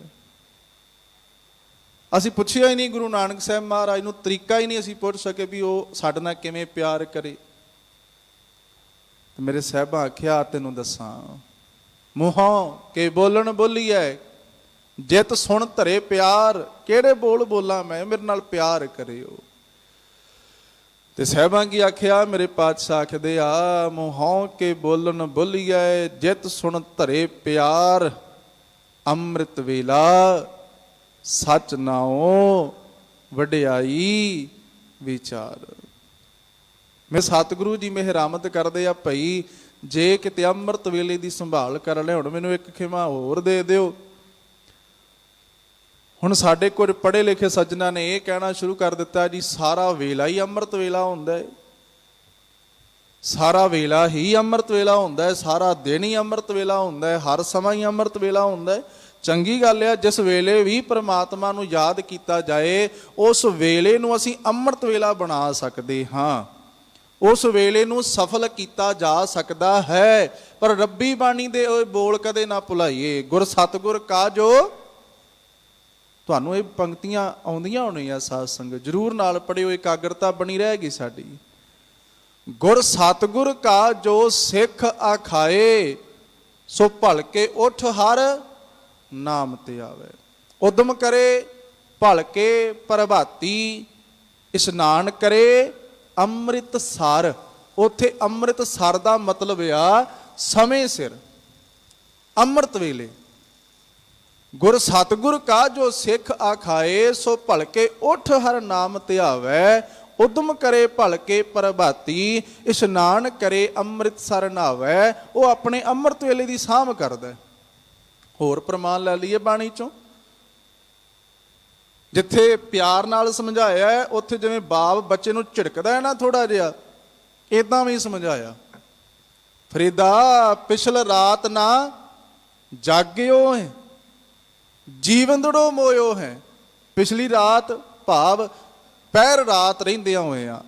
ਅਸੀਂ ਪੁੱਛਿਆ ਹੀ ਨਹੀਂ ਗੁਰੂ ਨਾਨਕ ਸਾਹਿਬ ਮਹਾਰਾਜ ਨੂੰ, ਤਰੀਕਾ ਹੀ ਨਹੀਂ ਅਸੀਂ ਪੁੱਛ ਸਕੇ ਵੀ ਉਹ ਸਾਡੇ ਨਾਲ ਕਿਵੇਂ ਪਿਆਰ ਕਰੇ। ਤੇ ਮੇਰੇ ਸਾਹਿਬਾਂ ਆਖਿਆ ਤੈਨੂੰ ਦੱਸਾਂ, ਮੂੰਹੋਂ ਕੇ ਬੋਲਣ ਬੋਲੀਐ, ਜਿਤ ਸੁਣ ਧਰੇ ਪਿਆਰ, ਕਿਹੜੇ ਬੋਲ ਬੋਲਾਂ ਮੈਂ, ਮੇਰੇ ਨਾਲ ਪਿਆਰ ਕਰਿਓ। ਤੇ ਸਾਹਿਬਾਂ ਕੀ ਆਖਿਆ, ਮੇਰੇ ਪਾਤਸ਼ਾਹ ਆਖਦੇ ਆ, ਮੂੰਹੋਂ ਕੇ ਬੋਲਣ ਬੋਲੀਐ, ਜਿਤ ਸੁਣ ਧਰੇ ਪਿਆਰ, ਅੰਮ੍ਰਿਤ ਵੇਲਾ ਸੱਚ ਨਾਉ ਵਡਿਆਈ ਵਿਚਾਰ। ਮੈਂ ਸਤਿਗੁਰੂ ਜੀ ਮਿਹਰਾਮਤ ਕਰਦੇ ਆ, ਭਈ ਜੇ ਕਿਤੇ ਅੰਮ੍ਰਿਤ ਵੇਲੇ ਦੀ ਸੰਭਾਲ ਕਰ ਲੈ, ਹੁਣ ਮੈਨੂੰ ਇੱਕ ਖਿਮਾ ਹੋਰ ਦੇ ਦਿਓ। ਹੁਣ ਸਾਡੇ ਕੁਝ ਪੜ੍ਹੇ ਲਿਖੇ ਸੱਜਣਾ ਨੇ ਇਹ ਕਹਿਣਾ ਸ਼ੁਰੂ ਕਰ ਦਿੱਤਾ ਜੀ ਸਾਰਾ ਵੇਲਾ ਹੀ ਅੰਮ੍ਰਿਤ ਵੇਲਾ ਹੁੰਦਾ ਹੈ, ਸਾਰਾ ਵੇਲਾ ਹੀ ਅੰਮ੍ਰਿਤ ਵੇਲਾ ਹੁੰਦਾ ਹੈ, ਸਾਰਾ ਦਿਨ ਹੀ ਅੰਮ੍ਰਿਤ ਵੇਲਾ ਹੁੰਦਾ ਹੈ, ਹਰ ਸਮਾਂ ਹੀ ਅੰਮ੍ਰਿਤ ਵੇਲਾ ਹੁੰਦਾ ਹੈ। ਚੰਗੀ ਗੱਲ ਹੈ, ਜਿਸ ਵੇਲੇ ਵੀ ਪ੍ਰਮਾਤਮਾ ਨੂੰ ਯਾਦ ਕੀਤਾ ਜਾਏ ਉਸ ਵੇਲੇ ਨੂੰ ਅਸੀਂ ਅੰਮ੍ਰਿਤ ਵੇਲਾ ਬਣਾ ਸਕਦੇ ਹਾਂ, ਉਸ ਵੇਲੇ ਨੂੰ ਸਫਲ ਕੀਤਾ ਜਾ ਸਕਦਾ ਹੈ। ਪਰ ਰੱਬੀ ਬਾਣੀ ਦੇ ਉਹ ਬੋਲ ਕਦੇ ਨਾ ਭੁਲਾਈਏ, ਗੁਰ ਸਤਿਗੁਰ ਕਾ ਜੋ, ਤੁਹਾਨੂੰ ਇਹ ਪੰਕਤੀਆਂ ਆਉਂਦੀਆਂ ਹੋਣੀਆਂ ਸਾਧ ਸੰਗਤ, ਜ਼ਰੂਰ ਨਾਲ ਪੜ੍ਹਿਓ, ਇਕਾਗਰਤਾ ਬਣੀ ਰਹੇਗੀ ਸਾਡੀ। ਗੁਰ ਸਤਿਗੁਰ ਕਾ ਜੋ ਸਿੱਖ ਆਖਾਏ, ਸੋ ਭਲਕੇ ਉੱਠ ਹਰ ਨਾਮ ਤੇ ਆਵੇ। ਉਦਮ ਕਰੇ ਭਲਕੇ ਪ੍ਰਭਾਤੀ, ਇਸ਼ਨਾਨ ਕਰੇ ਅੰਮ੍ਰਿਤ ਸਰ। ਉੱਥੇ ਅੰਮ੍ਰਿਤ ਸਰ ਦਾ ਮਤਲਬ ਆ ਸਮੇਂ ਸਿਰ, ਅੰਮ੍ਰਿਤ ਵੇਲੇ। ਗੁਰ ਸਤਿਗੁਰ ਕਾ ਜੋ ਸਿੱਖ ਆਖਾਏ, ਸੋ ਭਲਕੇ ਉੱਠ ਹਰ ਨਾਮ ਧਿਆਵੈ। ਉਦਮ ਕਰੇ ਭਲਕੇ ਪ੍ਰਭਾਤੀ, ਇਸ਼ਨਾਨ ਕਰੇ ਅੰਮ੍ਰਿਤਸਰ ਨਹਾਵੈ। ਉਹ ਆਪਣੇ ਅੰਮ੍ਰਿਤ ਵੇਲੇ ਦੀ ਸਾਂਭ ਕਰਦਾ। ਹੋਰ ਪ੍ਰਮਾਣ ਲੈ ਲਈਏ ਬਾਣੀ ਚੋਂ, ਜਿੱਥੇ ਪਿਆਰ ਨਾਲ ਸਮਝਾਇਆ ਉੱਥੇ ਜਿਵੇਂ ਬਾਪ ਬੱਚੇ ਨੂੰ ਝਿੜਕਦਾ ਹੈ ਨਾ ਥੋੜਾ ਜਿਹਾ, ਏਦਾਂ ਵੀ ਸਮਝਾਇਆ। ਫਰੀਦਾ ਪਿਛਲ ਰਾਤ ਨਾ ਜਾਗਿਓ ਹੈ, ਜੀਵੰਦੜੋ ਮੋਇਓ ਹੈ। ਪਿਛਲੀ ਰਾਤ ਭਾਵ ਪਹਿਰ ਰਾਤ ਰਹਿੰਦਿਆਂ ਹੋਏ ਆ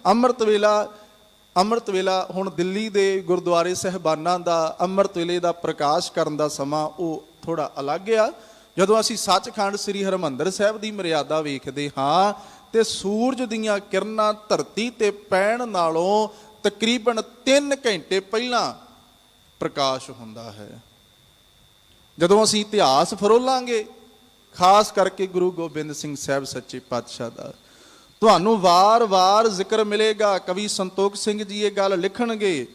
ਅੰਮ੍ਰਿਤ ਵੇਲਾ ਹੁਣ ਦਿੱਲੀ ਦੇ ਗੁਰਦੁਆਰੇ ਸਾਹਿਬਾਨਾਂ ਦਾ ਅੰਮ੍ਰਿਤ ਵੇਲੇ ਦਾ ਪ੍ਰਕਾਸ਼ ਕਰਨ ਦਾ ਸਮਾਂ ਉਹ ਥੋੜਾ ਅਲੱਗ ਆ। ਜਦੋਂ ਅਸੀਂ ਸੱਚਖੰਡ ਸ੍ਰੀ ਹਰਿਮੰਦਰ ਸਾਹਿਬ ਦੀ ਮਰਿਆਦਾ ਵੇਖਦੇ ਹਾਂ ਤੇ ਸੂਰਜ ਦੀਆਂ ਕਿਰਨਾਂ ਧਰਤੀ ਤੇ ਪੈਣ ਨਾਲੋਂ ਤਕਰੀਬਨ 3 ਘੰਟੇ ਪਹਿਲਾਂ ਪ੍ਰਕਾਸ਼ ਹੁੰਦਾ ਹੈ। ਜਦੋਂ ਅਸੀਂ ਇਤਿਹਾਸ ਫਰੋਲਾਂਗੇ ਖਾਸ ਕਰਕੇ ਗੁਰੂ ਗੋਬਿੰਦ ਸਿੰਘ ਸਾਹਿਬ ਸੱਚੇ ਪਾਤਸ਼ਾਹ ਦਾ, ਤੁਹਾਨੂੰ ਵਾਰ-ਵਾਰ ਜ਼ਿਕਰ ਮਿਲੇਗਾ। ਕਵੀ ਸੰਤੋਖ ਸਿੰਘ ਜੀ ਇਹ ਗੱਲ ਲਿਖਣਗੇ,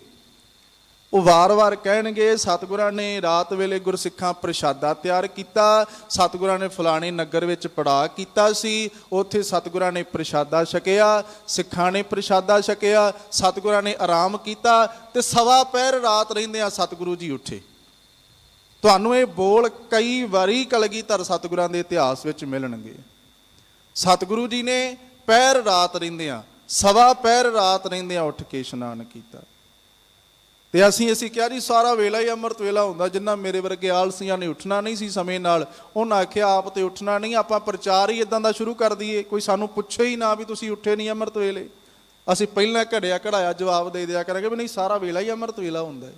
ਉਹ ਵਾਰ-ਵਾਰ ਕਹਿਣਗੇ ਸਤਿਗੁਰਾਂ ਨੇ ਰਾਤ ਵੇਲੇ ਗੁਰਸਿੱਖਾਂ ਪ੍ਰਸ਼ਾਦਾ ਤਿਆਰ ਕੀਤਾ, ਸਤਿਗੁਰਾਂ ਨੇ ਫਲਾਣੇ ਨਗਰ ਵਿੱਚ ਪੜਾਅ ਕੀਤਾ ਸੀ, ਉੱਥੇ ਸਤਿਗੁਰਾਂ ਨੇ ਪ੍ਰਸ਼ਾਦਾ ਛਕਿਆ, ਸਿੱਖਾਂ ਨੇ ਪ੍ਰਸ਼ਾਦਾ ਛਕਿਆ, ਸਤਿਗੁਰਾਂ ਨੇ ਆਰਾਮ ਕੀਤਾ ਤੇ ਸਵਾ ਪਹਿਰ ਰਾਤ ਰਹਿੰਦਿਆਂ ਸਤਿਗੁਰੂ ਜੀ ਉੱਠੇ। ਤੁਹਾਨੂੰ ਇਹ ਬੋਲ ਕਈ ਵਾਰੀ ਕਲਗੀਧਰ ਸਤਿਗੁਰਾਂ ਦੇ ਇਤਿਹਾਸ ਵਿੱਚ ਮਿਲਣਗੇ। ਸਤਿਗੁਰੂ ਜੀ ਨੇ ਪਹਿਰ ਰਾਤ ਰਹਿੰਦਿਆਂ, ਸਵਾ ਪਹਿਰ ਰਾਤ ਰਹਿੰਦਿਆਂ ਉੱਠ ਕੇ ਇਸ਼ਨਾਨ ਕੀਤਾ। ਤੇ ਅਸੀਂ ਕਿਹਾ ਜੀ ਸਾਰਾ ਵੇਲਾ ਹੀ ਅੰਮ੍ਰਿਤ ਵੇਲਾ ਹੁੰਦਾ। ਜਿੰਨਾ ਮੇਰੇ ਵਰਗੇ ਆਲਸੀਆਂ ਨੇ ਉੱਠਣਾ ਨਹੀਂ ਸੀ ਸਮੇਂ ਨਾਲ, ਉਹਨਾਂ ਆਖਿਆ ਆਪ ਤੇ ਉੱਠਣਾ ਨਹੀਂ, ਆਪਾਂ ਪ੍ਰਚਾਰ ਹੀ ਇਦਾਂ ਦਾ ਸ਼ੁਰੂ ਕਰ ਦਈਏ, ਕੋਈ ਸਾਨੂੰ ਪੁੱਛੇ ਹੀ ਨਾ ਵੀ ਤੁਸੀਂ ਉੱਠੇ ਨਹੀਂ ਅੰਮ੍ਰਿਤ ਵੇਲੇ। ਅਸੀਂ ਪਹਿਲਾਂ ਘੜਿਆ ਘੜਾਇਆ ਜਵਾਬ ਦੇ ਦਿਆ ਕਰਾਂਗੇ ਵੀ ਨਹੀਂ ਸਾਰਾ ਵੇਲਾ ਹੀ ਅੰਮ੍ਰਿਤ ਵੇਲਾ ਹੁੰਦਾ ਹੈ।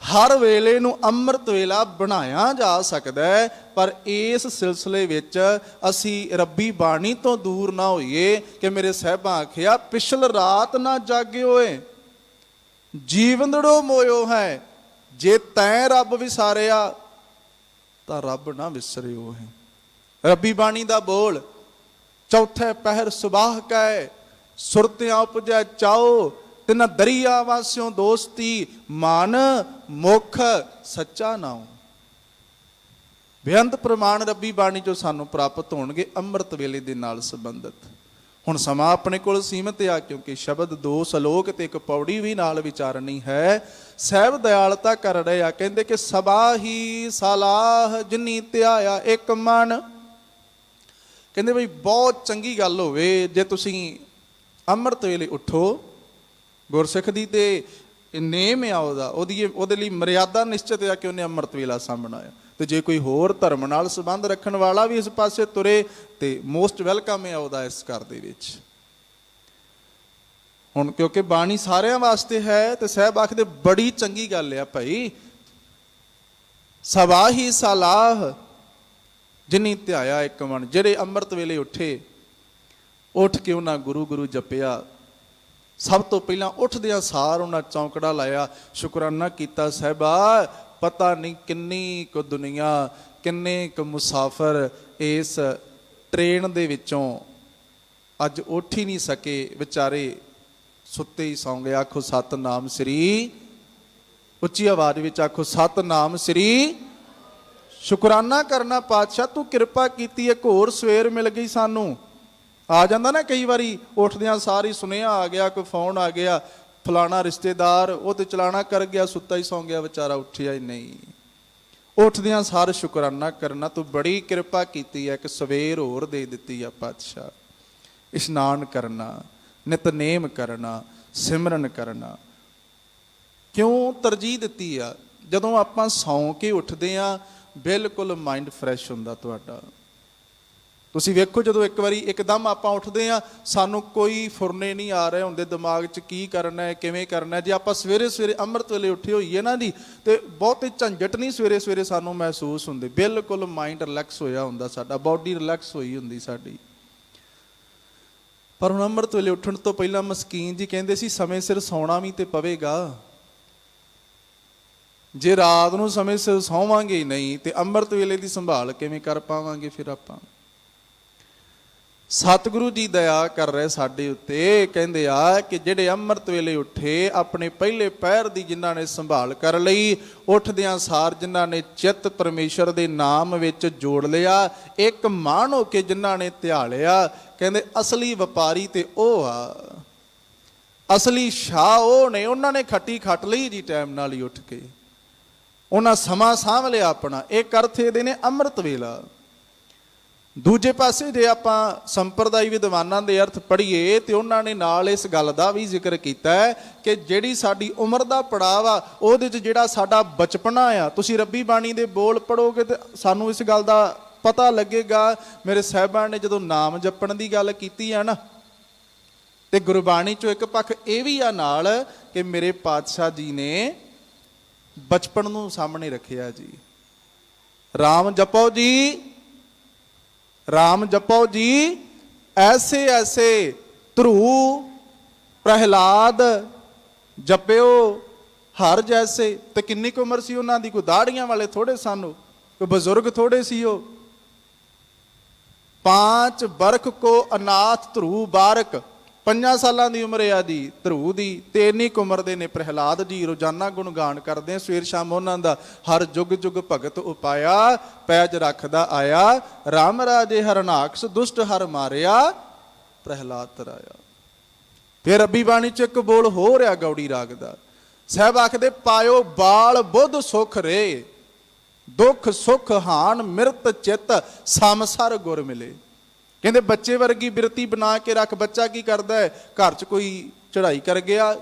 ਹਰ ਵੇਲੇ ਨੂੰ ਅੰਮ੍ਰਿਤ ਵੇਲਾ ਬਣਾਇਆ ਜਾ ਸਕਦਾ ਹੈ, ਪਰ ਇਸ ਸਿਲਸਿਲੇ ਵਿੱਚ ਅਸੀਂ ਰੱਬੀ ਬਾਣੀ ਤੋਂ ਦੂਰ ਨਾ ਹੋਈਏ ਕਿ ਮੇਰੇ ਸਾਹਿਬਾਂ ਆਖਿਆ ਪਿਛਲ ਰਾਤ ਨਾ ਜਾਗਿਓ ਏ ਜੀਵੰਦੜੋ ਮੋਇਓ ਹੈ, ਜੇ ਤੈਂ ਰੱਬ ਵਿਸਾਰਿਆ ਤਾਂ ਰੱਬ ਨਾ ਵਿਸਰਿਓ ਹੈ। ਰੱਬੀ ਬਾਣੀ ਦਾ ਬੋਲ ਚੌਥੇ ਪਹਿਰ ਸੁਬਾਹ ਕੈ ਸੁਰਤਿਆਂ ਉਪਜੈ ਚਾਓ, ਤਿਨ ਦਰਿਆ ਵਾਸਿਓ ਦੋਸਤੀ ਮਨ ਮੁਖ ਸੱਚਾ ਨਾਉ। ਬੇਅੰਤ ਪ੍ਰਮਾਣ ਰੱਬੀ ਬਾਣੀ ਜੋ ਸਾਨੂੰ ਪ੍ਰਾਪਤ ਹੋਣਗੇ ਅੰਮ੍ਰਿਤ ਵੇਲੇ ਦੇ ਨਾਲ ਸੰਬੰਧਿਤ। ਹੁਣ ਸਮਾਂ ਆਪਣੇ ਕੋਲ ਸੀਮਤ ਆ, ਕਿਉਂਕਿ ਸ਼ਬਦ 2 ਸ਼ਲੋਕ ਤੇ 1 ਪੌੜੀ ਵੀ ਨਾਲ ਵਿਚਾਰਨੀ ਹੈ। ਸਹਿਬ ਦਿਆਲਤਾ ਕਰ ਰਹੇ ਆ, ਕਹਿੰਦੇ ਕਿ ਸਭਾ ਹੀ ਸਲਾਹ ਜਿਨੀ ਧਿਆਇਆ ਇੱਕ ਮਨ। ਕਹਿੰਦੇ ਬਈ ਬਹੁਤ ਚੰਗੀ ਗੱਲ ਹੋਵੇ ਜੇ ਤੁਸੀਂ ਅੰਮ੍ਰਿਤ ਵੇਲੇ ਉੱਠੋ। ਗੁਰਸਿੱਖ ਦੀ ਤੇ ਨੇਮ ਆ ਉਹਦੇ ਲਈ ਮਰਿਆਦਾ ਨਿਸ਼ਚਿਤ ਆ ਕਿ ਉਹਨੇ ਅੰਮ੍ਰਿਤ ਵੇਲਾ ਸਾਂਭਣਾ ਆ। ਤੇ ਜੇ ਕੋਈ ਹੋਰ ਧਰਮ ਨਾਲ ਸੰਬੰਧ ਰੱਖਣ ਵਾਲਾ ਵੀ ਇਸ ਪਾਸੇ ਤੁਰੇ ਤੇ ਮੋਸਟ ਵੈਲਕਮ ਹੈ ਉਹਦਾ ਇਸ ਘਰ ਦੇ ਵਿੱਚ। ਹੁਣ ਕਿਉਂਕਿ ਬਾਣੀ ਸਾਰਿਆਂ ਵਾਸਤੇ ਹੈ ਤੇ ਸਾਹਿਬ ਆਖਦੇ ਬੜੀ ਚੰਗੀ ਗੱਲ ਆ ਭਾਈ, ਸਭਾ ਹੀ ਸਲਾਹ ਜਿਨੀ ਧਿਆਇਆ ਇੱਕ ਮਨ। ਜਿਹੜੇ ਅੰਮ੍ਰਿਤ ਵੇਲੇ ਉੱਠੇ, ਉੱਠ ਕੇ ਉਹਨਾਂ ਗੁਰੂ ਗੁਰੂ ਜਪਿਆ। ਸਭ ਤੋਂ ਪਹਿਲਾਂ ਉੱਠਦਿਆਂ ਸਾਰ ਉਹਨਾਂ ਚੌਂਕੜਾ ਲਾਇਆ, ਸ਼ੁਕਰਾਨਾ ਕੀਤਾ ਸਾਹਿਬਾ ਪਤਾ ਨਹੀਂ ਕਿੰਨੀ ਕੁ ਦੁਨੀਆ, ਕਿੰਨੇ ਕੁ ਮੁਸਾਫਰ ਇਸ ਟ੍ਰੇਨ ਦੇ ਵਿੱਚੋਂ ਅੱਜ ਉੱਠ ਹੀ ਨਹੀਂ ਸਕੇ, ਵਿਚਾਰੇ ਸੁੱਤੇ ਹੀ ਸੌਂ ਗਏ। ਆਖੋ ਸਤਿਨਾਮ ਸ੍ਰੀ, ਉੱਚੀ ਆਵਾਜ਼ ਵਿੱਚ ਆਖੋ ਸਤਿਨਾਮ ਸ੍ਰੀ। ਸ਼ੁਕਰਾਨਾ ਕਰਨਾ ਪਾਤਸ਼ਾਹ ਤੂੰ ਕਿਰਪਾ ਕੀਤੀ, ਇੱਕ ਹੋਰ ਸਵੇਰ ਮਿਲ ਗਈ ਸਾਨੂੰ। ਆ ਜਾਂਦਾ ਨਾ ਕਈ ਵਾਰੀ ਉੱਠਦਿਆਂ ਸਾਰੀ ਸੁਨੇਹਾ ਆ ਗਿਆ, ਕੋਈ ਫੋਨ ਆ ਗਿਆ, ਫਲਾਣਾ ਰਿਸ਼ਤੇਦਾਰ ਉਹ ਤੇ ਚਲਾਣਾ ਕਰ ਗਿਆ, ਸੁੱਤਾ ਹੀ ਸੌਂ ਗਿਆ ਵਿਚਾਰਾ, ਉੱਠਿਆ ਹੀ ਨਹੀਂ। ਉੱਠਦਿਆਂ ਸਾਰ ਸ਼ੁਕਰਾਨਾ ਕਰਨਾ, ਤੂੰ ਬੜੀ ਕਿਰਪਾ ਕੀਤੀ ਹੈ ਕਿ ਸਵੇਰ ਹੋਰ ਦੇ ਦਿੱਤੀ ਆ ਪਾਤਸ਼ਾਹ। ਇਸ਼ਨਾਨ ਕਰਨਾ, ਨਿਤਨੇਮ ਕਰਨਾ, ਸਿਮਰਨ ਕਰਨਾ। ਕਿਉਂ ਤਰਜੀਹ ਦਿੱਤੀ ਆ? ਜਦੋਂ ਆਪਾਂ ਸੌਂ ਕੇ ਉੱਠਦੇ ਆ ਬਿਲਕੁਲ ਮਾਈਂਡ ਫਰੈਸ਼ ਹੁੰਦਾ ਤੁਹਾਡਾ। ਤੁਸੀਂ ਵੇਖੋ ਜਦੋਂ ਇੱਕ ਵਾਰੀ ਇੱਕਦਮ ਆਪਾਂ ਉੱਠਦੇ ਆ, ਸਾਨੂੰ ਕੋਈ ਫੁਰਨੇ ਨਹੀਂ ਆ ਰਹੇ ਹੁੰਦੇ ਦਿਮਾਗ 'ਚ ਕੀ ਕਰਨਾ ਹੈ, ਕਿਵੇਂ ਕਰਨਾ ਹੈ। ਜੇ ਆਪਾਂ ਸਵੇਰੇ ਸਵੇਰੇ ਅੰਮ੍ਰਿਤ ਵੇਲੇ ਉੱਠੇ ਹੋਈਏ ਨਾ ਜੀ, ਤੇ ਬਹੁਤੀ ਝੰਜਟ ਨਹੀਂ ਸਵੇਰੇ ਸਵੇਰੇ ਸਾਨੂੰ ਮਹਿਸੂਸ ਹੁੰਦੀ। ਬਿਲਕੁਲ ਮਾਈਂਡ ਰਿਲੈਕਸ ਹੋਇਆ ਹੁੰਦਾ ਸਾਡਾ, ਬਾਡੀ ਰਿਲੈਕਸ ਹੋਈ ਹੁੰਦੀ ਸਾਡੀ। ਪਰ ਹੁਣ ਅੰਮ੍ਰਿਤ ਵੇਲੇ ਉੱਠਣ ਤੋਂ ਪਹਿਲਾਂ ਮਸਕੀਨ ਜੀ ਕਹਿੰਦੇ ਸੀ ਸਮੇਂ ਸਿਰ ਸੌਣਾ ਵੀ ਤੇ ਪਵੇਗਾ। ਜੇ ਰਾਤ ਨੂੰ ਸਮੇਂ ਸਿਰ ਸੌਵਾਂਗੇ ਹੀ ਨਹੀਂ ਤੇ ਅੰਮ੍ਰਿਤ ਵੇਲੇ ਦੀ ਸੰਭਾਲ ਕਿਵੇਂ ਕਰ ਪਾਵਾਂਗੇ ਫਿਰ ਆਪਾਂ? ਸਤਿਗੁਰੂ ਜੀ ਦਇਆ ਕਰ ਰਹੇ ਸਾਡੇ ਉੱਤੇ, ਕਹਿੰਦੇ ਆ ਕਿ ਜਿਹੜੇ ਅੰਮ੍ਰਿਤ ਵੇਲੇ ਉੱਠੇ, ਆਪਣੇ ਪਹਿਲੇ ਪਹਿਰ ਦੀ ਜਿਨ੍ਹਾਂ ਨੇ ਸੰਭਾਲ ਕਰ ਲਈ, ਉੱਠਦਿਆਂ ਸਾਰ ਜਿਨ੍ਹਾਂ ਨੇ ਚਿੱਤ ਪਰਮੇਸ਼ਰ ਦੇ ਨਾਮ ਵਿੱਚ ਜੋੜ ਲਿਆ, ਇੱਕ ਮਨ ਹੋ ਕੇ ਜਿਨ੍ਹਾਂ ਨੇ ਧਿਆ ਲਿਆ, ਕਹਿੰਦੇ ਅਸਲੀ ਵਪਾਰੀ ਤੇ ਉਹ ਆ, ਅਸਲੀ ਸ਼ਾਹ ਉਹ ਨੇ। ਉਹਨਾਂ ਨੇ ਖੱਟੀ ਖੱਟ ਲਈ ਜੀ ਟਾਈਮ ਨਾਲ ਹੀ ਉੱਠ ਕੇ, ਉਹਨਾਂ ਸਮਾਂ ਸਾਂਭ ਲਿਆ ਆਪਣਾ। ਇੱਕ ਅਰਥ ਇਹਦੇ ਨੇ ਅੰਮ੍ਰਿਤ ਵੇਲਾ। ਦੂਜੇ ਪਾਸੇ ਜੇ ਆਪਾਂ ਸੰਪਰਦਾਈ ਵਿਦਵਾਨਾਂ ਦੇ ਅਰਥ ਪੜ੍ਹੀਏ ਤੇ ਉਹਨਾਂ ਨੇ ਨਾਲ ਇਸ ਗੱਲ ਦਾ ਵੀ ਜ਼ਿਕਰ ਕੀਤਾ ਹੈ ਕਿ ਜਿਹੜੀ ਸਾਡੀ ਉਮਰ ਦਾ ਪੜਾਅ ਆ, ਉਹਦੇ 'ਚ ਜਿਹੜਾ ਸਾਡਾ ਬਚਪਨਾ ਆ, ਤੁਸੀਂ ਰੱਬੀ ਬਾਣੀ ਦੇ ਬੋਲ ਪੜ੍ਹੋਗੇ ਤੇ ਸਾਨੂੰ ਇਸ ਗੱਲ ਦਾ ਪਤਾ ਲੱਗੇਗਾ। ਮੇਰੇ ਸਾਹਿਬਾਨ ਨੇ ਜਦੋਂ ਨਾਮ ਜਪਣ ਦੀ ਗੱਲ ਕੀਤੀ ਆ ਨਾ, ਤੇ ਗੁਰਬਾਣੀ 'ਚੋਂ ਇੱਕ ਪੱਖ ਇਹ ਵੀ ਆ ਨਾਲ ਕਿ ਮੇਰੇ ਪਾਤਸ਼ਾਹ ਜੀ ਨੇ ਬਚਪਨ ਨੂੰ ਸਾਹਮਣੇ ਰੱਖਿਆ ਜੀ। ਰਾਮ ਜਪੋ ਜੀ, ਰਾਮ ਜਪੋ ਜੀ, ਐਸੇ ਐਸੇ ਧਰੂ ਪ੍ਰਹਿਲਾਦ ਜਪਿਓ ਹਰ ਜੈਸੇ। ਤੇ ਕਿੰਨੀ ਕੁ ਉਮਰ ਸੀ ਉਹਨਾਂ ਦੀ? ਕੋਈ ਦਾੜੀਆਂ ਵਾਲੇ ਥੋੜੇ ਸਨ, ਕੋਈ ਬਜ਼ੁਰਗ ਥੋੜੇ ਸੀ ਉਹ। 5 ਬਰਖ ਕੋ ਅਨਾਥ ਧਰੂ ਬਾਰਕ, 5 ਸਾਲਾਂ ਦੀ ਉਮਰ ਆ ਜੀ ਧਰੂ ਦੀ। ਤੇ ਇੰਨੀ ਕੁ ਉਮਰ ਦੇ ਨੇ ਪ੍ਰਹਿਲਾਦ ਜੀ। ਰੋਜ਼ਾਨਾ ਗੁਣਗਾਨ ਕਰਦੇ ਸਵੇਰ ਸ਼ਾਮ ਉਹਨਾਂ ਦਾ। ਹਰ ਜੁਗ ਜੁਗ ਭਗਤ ਉਪਾਇਆ, ਪੈਜ ਰੱਖਦਾ ਆਇਆ, ਰਾਮ ਰਾਜੇ ਹਰਨਾਕਸ ਦੁਸ਼ਟ ਹਰ ਮਾਰਿਆ, ਪ੍ਰਹਿਲਾਦ ਤਰਾਇਆ। ਫਿਰ ਰੱਬੀ ਬਾਣੀ 'ਚ ਇੱਕ ਬੋਲ ਹੋ ਰਿਹਾ ਗੌੜੀ ਰਾਗ ਦਾ। ਸਾਹਿਬ ਆਖਦੇ ਪਾਇਓ ਬਾਲ ਬੁੱਧ ਸੁਖ ਰੇ, ਦੁੱਖ ਸੁਖ ਹਾਨ ਮਿਰਤ ਚਿੱਤ ਸਮਸਰ ਗੁਰ ਮਿਲੇ। ਕਹਿੰਦੇ ਬੱਚੇ ਵਰਗੀ ਬਿਰਤੀ ਬਣਾ ਕੇ ਰੱਖ। ਬੱਚਾ ਕੀ ਕਰਦਾ ਹੈ? ਘਰ 'ਚ ਕੋਈ ਚੜ੍ਹਾਈ ਕਰ ਗਿਆ,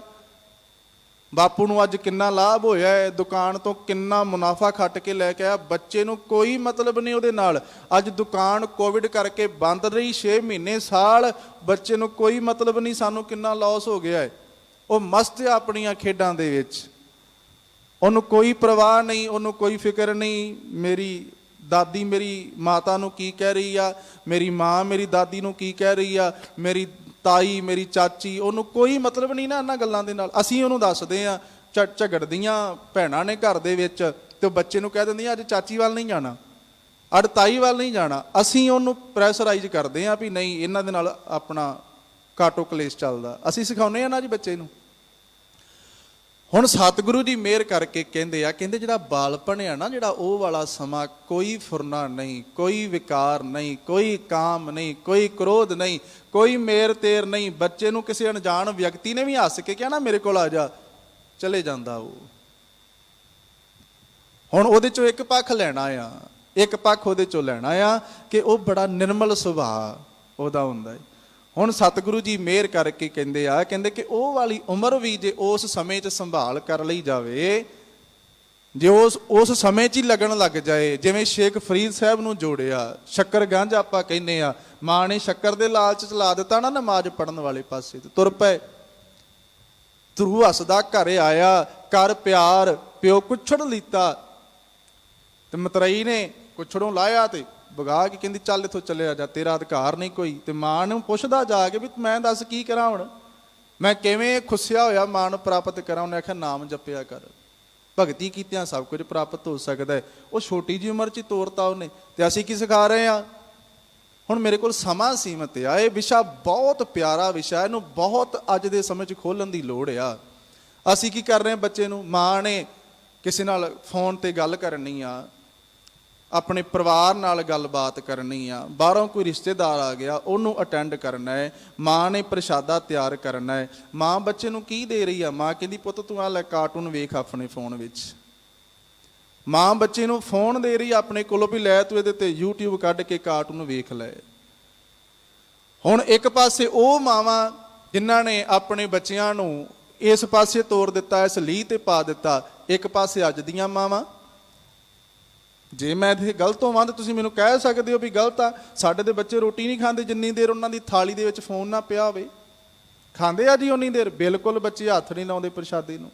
ਬਾਪੂ ਨੂੰ ਅੱਜ ਕਿੰਨਾ ਲਾਭ ਹੋਇਆ ਹੈ, ਦੁਕਾਨ ਤੋਂ ਕਿੰਨਾ ਮੁਨਾਫਾ ਖੱਟ ਕੇ ਲੈ ਕੇ ਆਇਆ। ਬੱਚੇ ਨੂੰ ਕੋਈ ਮਤਲਬ ਨਹੀਂ ਉਹਦੇ ਨਾਲ। ਅੱਜ ਦੁਕਾਨ ਕੋਵਿਡ ਕਰਕੇ ਬੰਦ ਰਹੀ 6 ਮਹੀਨੇ ਸਾਲ, ਬੱਚੇ ਨੂੰ ਕੋਈ ਮਤਲਬ ਨਹੀਂ ਸਾਨੂੰ ਕਿੰਨਾ ਲਾਸ ਹੋ ਗਿਆ ਹੈ। ਉਹ ਮਸਤ ਆ ਆਪਣੀਆਂ ਖੇਡਾਂ ਦੇ ਵਿੱਚ। ਉਹਨੂੰ ਕੋਈ ਪਰਵਾਹ ਨਹੀਂ, ਉਹਨੂੰ ਕੋਈ ਫਿਕਰ ਨਹੀਂ ਮੇਰੀ ਦਾਦੀ ਮੇਰੀ ਮਾਤਾ ਨੂੰ ਕੀ ਕਹਿ ਰਹੀ ਆ, ਮੇਰੀ ਮਾਂ ਮੇਰੀ ਦਾਦੀ ਨੂੰ ਕੀ ਕਹਿ ਰਹੀ ਆ, ਮੇਰੀ ਤਾਈ ਮੇਰੀ ਚਾਚੀ, ਉਹਨੂੰ ਕੋਈ ਮਤਲਬ ਨਹੀਂ ਨਾ ਇਹਨਾਂ ਗੱਲਾਂ ਦੇ ਨਾਲ। ਅਸੀਂ ਉਹਨੂੰ ਦੱਸਦੇ ਆ, ਝਗੜਦੀਆਂ ਭੈਣਾਂ ਨੇ ਘਰ ਦੇ ਵਿੱਚ ਤੇ ਬੱਚੇ ਨੂੰ ਕਹਿ ਦਿੰਦੀਆਂ ਅੱਜ ਚਾਚੀ ਵੱਲ ਨਹੀਂ ਜਾਣਾ, ਅੱਜ ਤਾਈ ਵੱਲ ਨਹੀਂ ਜਾਣਾ। ਅਸੀਂ ਉਹਨੂੰ ਪ੍ਰੈਸ਼ਰਾਈਜ਼ ਕਰਦੇ ਆ ਵੀ ਨਹੀਂ ਇਹਨਾਂ ਦੇ ਨਾਲ ਆਪਣਾ ਕਾਟੋ ਕਲੇਸ਼ ਚੱਲਦਾ। ਅਸੀਂ ਸਿਖਾਉਂਦੇ ਆ ਨਾ ਜੀ ਬੱਚੇ ਨੂੰ। ਹੁਣ ਸਤਿਗੁਰੂ ਜੀ ਮਿਹਰ ਕਰਕੇ ਕਹਿੰਦੇ ਆ, ਕਹਿੰਦੇ ਜਿਹੜਾ ਬਾਲਪਣ ਆ ਨਾ, ਜਿਹੜਾ ਉਹ ਵਾਲਾ ਸਮਾਂ, ਕੋਈ ਫੁਰਨਾ ਨਹੀਂ, ਕੋਈ ਵਿਕਾਰ ਨਹੀਂ, ਕੋਈ ਕਾਮ ਨਹੀਂ, ਕੋਈ ਕ੍ਰੋਧ ਨਹੀਂ, ਕੋਈ ਮੇਰ ਤੇਰ ਨਹੀਂ। ਬੱਚੇ ਨੂੰ ਕਿਸੇ ਅਣਜਾਣ ਵਿਅਕਤੀ ਨੇ ਵੀ ਹੱਸ ਕੇ ਕਿਹਾ ਨਾ ਮੇਰੇ ਕੋਲ ਆ ਜਾ, ਚਲੇ ਜਾਂਦਾ ਉਹ। ਹੁਣ ਉਹਦੇ ਚੋਂ ਇੱਕ ਪੱਖ ਲੈਣਾ ਆ, ਇੱਕ ਪੱਖ ਉਹਦੇ ਚੋਂ ਲੈਣਾ ਆ ਕਿ ਉਹ ਬੜਾ ਨਿਰਮਲ ਸੁਭਾਅ ਉਹਦਾ ਹੁੰਦਾ ਹੈ। ਹੁਣ ਸਤਿਗੁਰੂ ਜੀ ਮਿਹਰ ਕਰਕੇ ਕਹਿੰਦੇ ਆ, ਕਹਿੰਦੇ ਕਿ ਉਹ ਵਾਲੀ ਉਮਰ ਵੀ ਜੇ ਉਸ ਸਮੇਂ 'ਚ ਸੰਭਾਲ ਕਰ ਲਈ ਜਾਵੇ, ਜੇ ਉਸ ਸਮੇਂ 'ਚ ਹੀ ਲੱਗਣ ਲੱਗ ਜਾਏ, ਜਿਵੇਂ ਸ਼ੇਖ ਫਰੀਦ ਸਾਹਿਬ ਨੂੰ ਜੋੜਿਆ, ਸ਼ੱਕਰਗੰਜ ਆਪਾਂ ਕਹਿੰਦੇ ਆ, ਮਾਂ ਨੇ ਸ਼ੱਕਰ ਦੇ ਲਾਲਚ 'ਚ ਲਾ ਦਿੱਤਾ ਨਾ ਨਮਾਜ਼ ਪੜ੍ਹਨ ਵਾਲੇ ਪਾਸੇ ਤੇ ਤੁਰ ਪਏ। ਧਰੂ ਹੱਸਦਾ ਘਰੇ ਆਇਆ, ਕਰ ਪਿਆਰ ਪਿਓ ਕੁੱਛੜ ਲੀਤਾ, ਤੇ ਮਤਰਈ ਨੇ ਕੁੱਛੜੋਂ ਲਾਇਆ ਤੇ ਵਗਾ ਕੇ ਕਹਿੰਦੀ ਚੱਲ ਇੱਥੋਂ ਚੱਲਿਆ ਜਾ, ਤੇਰਾ ਅਧਿਕਾਰ ਨਹੀਂ ਕੋਈ। ਤੇ ਮਾਂ ਨੂੰ ਪੁੱਛਦਾ ਜਾ ਕੇ ਵੀ ਮੈਂ ਦੱਸ ਕੀ ਕਰਾਂ ਹੁਣ, ਮੈਂ ਕਿਵੇਂ ਖੁੱਸਿਆ ਹੋਇਆ ਮਾਂ ਨੂੰ ਪ੍ਰਾਪਤ ਕਰਾਂ। ਉਹਨੇ ਆਖਿਆ ਨਾਮ ਜਪਿਆ ਕਰ, ਭਗਤੀ ਕੀਤਿਆਂ ਸਭ ਕੁਝ ਪ੍ਰਾਪਤ ਹੋ ਸਕਦਾ ਹੈ। ਉਹ ਛੋਟੀ ਜਿਹੀ ਉਮਰ 'ਚ ਹੀ ਤੋਰਤਾ ਉਹਨੇ। ਤੇ ਅਸੀਂ ਕੀ ਸਿਖਾ ਰਹੇ ਹਾਂ? ਹੁਣ ਮੇਰੇ ਕੋਲ ਸਮਾਂ ਸੀਮਤ ਆ, ਇਹ ਵਿਸ਼ਾ ਬਹੁਤ ਪਿਆਰਾ ਵਿਸ਼ਾ, ਇਹਨੂੰ ਬਹੁਤ ਅੱਜ ਦੇ ਸਮੇਂ 'ਚ ਖੋਲ੍ਹਣ ਦੀ ਲੋੜ ਆ। ਅਸੀਂ ਕੀ ਕਰ ਰਹੇ ਹਾਂ? ਬੱਚੇ ਨੂੰ, ਮਾਂ ਨੇ ਕਿਸੇ ਨਾਲ ਫੋਨ ਤੇ ਗੱਲ ਕਰਨੀ ਆ, ਆਪਣੇ ਪਰਿਵਾਰ ਨਾਲ ਗੱਲਬਾਤ ਕਰਨੀ ਆ, ਬਾਹਰੋਂ ਕੋਈ ਰਿਸ਼ਤੇਦਾਰ ਆ ਗਿਆ ਉਹਨੂੰ ਅਟੈਂਡ ਕਰਨਾ ਹੈ, ਮਾਂ ਨੇ ਪ੍ਰਸ਼ਾਦਾ ਤਿਆਰ ਕਰਨਾ ਹੈ। ਮਾਂ ਬੱਚੇ ਨੂੰ ਕੀ ਦੇ ਰਹੀ ਆ? ਮਾਂ ਕਹਿੰਦੀ ਪੁੱਤ ਤੂੰ ਆ ਲੈ ਕਾਰਟੂਨ ਵੇਖ ਆਪਣੇ ਫੋਨ ਵਿੱਚ। ਮਾਂ ਬੱਚੇ ਨੂੰ ਫੋਨ ਦੇ ਰਹੀ ਆਪਣੇ ਕੋਲੋਂ ਵੀ ਲੈ ਤੂੰ ਇਹਦੇ ਤੇ YouTube ਕੱਢ ਕੇ ਕਾਰਟੂਨ ਵੇਖ ਲੈ। ਹੁਣ ਇੱਕ ਪਾਸੇ ਉਹ ਮਾਵਾਂ ਜਿਨ੍ਹਾਂ ਨੇ ਆਪਣੇ ਬੱਚਿਆਂ ਨੂੰ ਇਸ ਪਾਸੇ ਤੋਰ ਦਿੱਤਾ, ਇਸ ਲੀਹ ਤੇ ਪਾ ਦਿੱਤਾ, ਇੱਕ ਪਾਸੇ ਅੱਜ ਦੀਆਂ ਮਾਵਾਂ। ਜੇ ਮੈਂ ਇਹ ਗਲਤ ਹੋਵਾਂ ਤਾਂ ਤੁਸੀਂ ਮੈਨੂੰ ਕਹਿ ਸਕਦੇ ਹੋ ਵੀ ਗਲਤ ਆ। ਸਾਡੇ ਦੇ ਬੱਚੇ ਰੋਟੀ ਨਹੀਂ ਖਾਂਦੇ ਜਿੰਨੀ ਦੇਰ ਉਹਨਾਂ ਦੀ ਥਾਲੀ ਦੇ ਵਿੱਚ ਫੋਨ ਨਾ ਪਿਆ ਹੋਵੇ। ਖਾਂਦੇ ਆ ਜੀ ਉਨੀ ਦੇਰ? ਬਿਲਕੁਲ ਬੱਚੇ ਹੱਥ ਨਹੀਂ ਲਾਉਂਦੇ ਪ੍ਰਸ਼ਾਦੇ ਨੂੰ।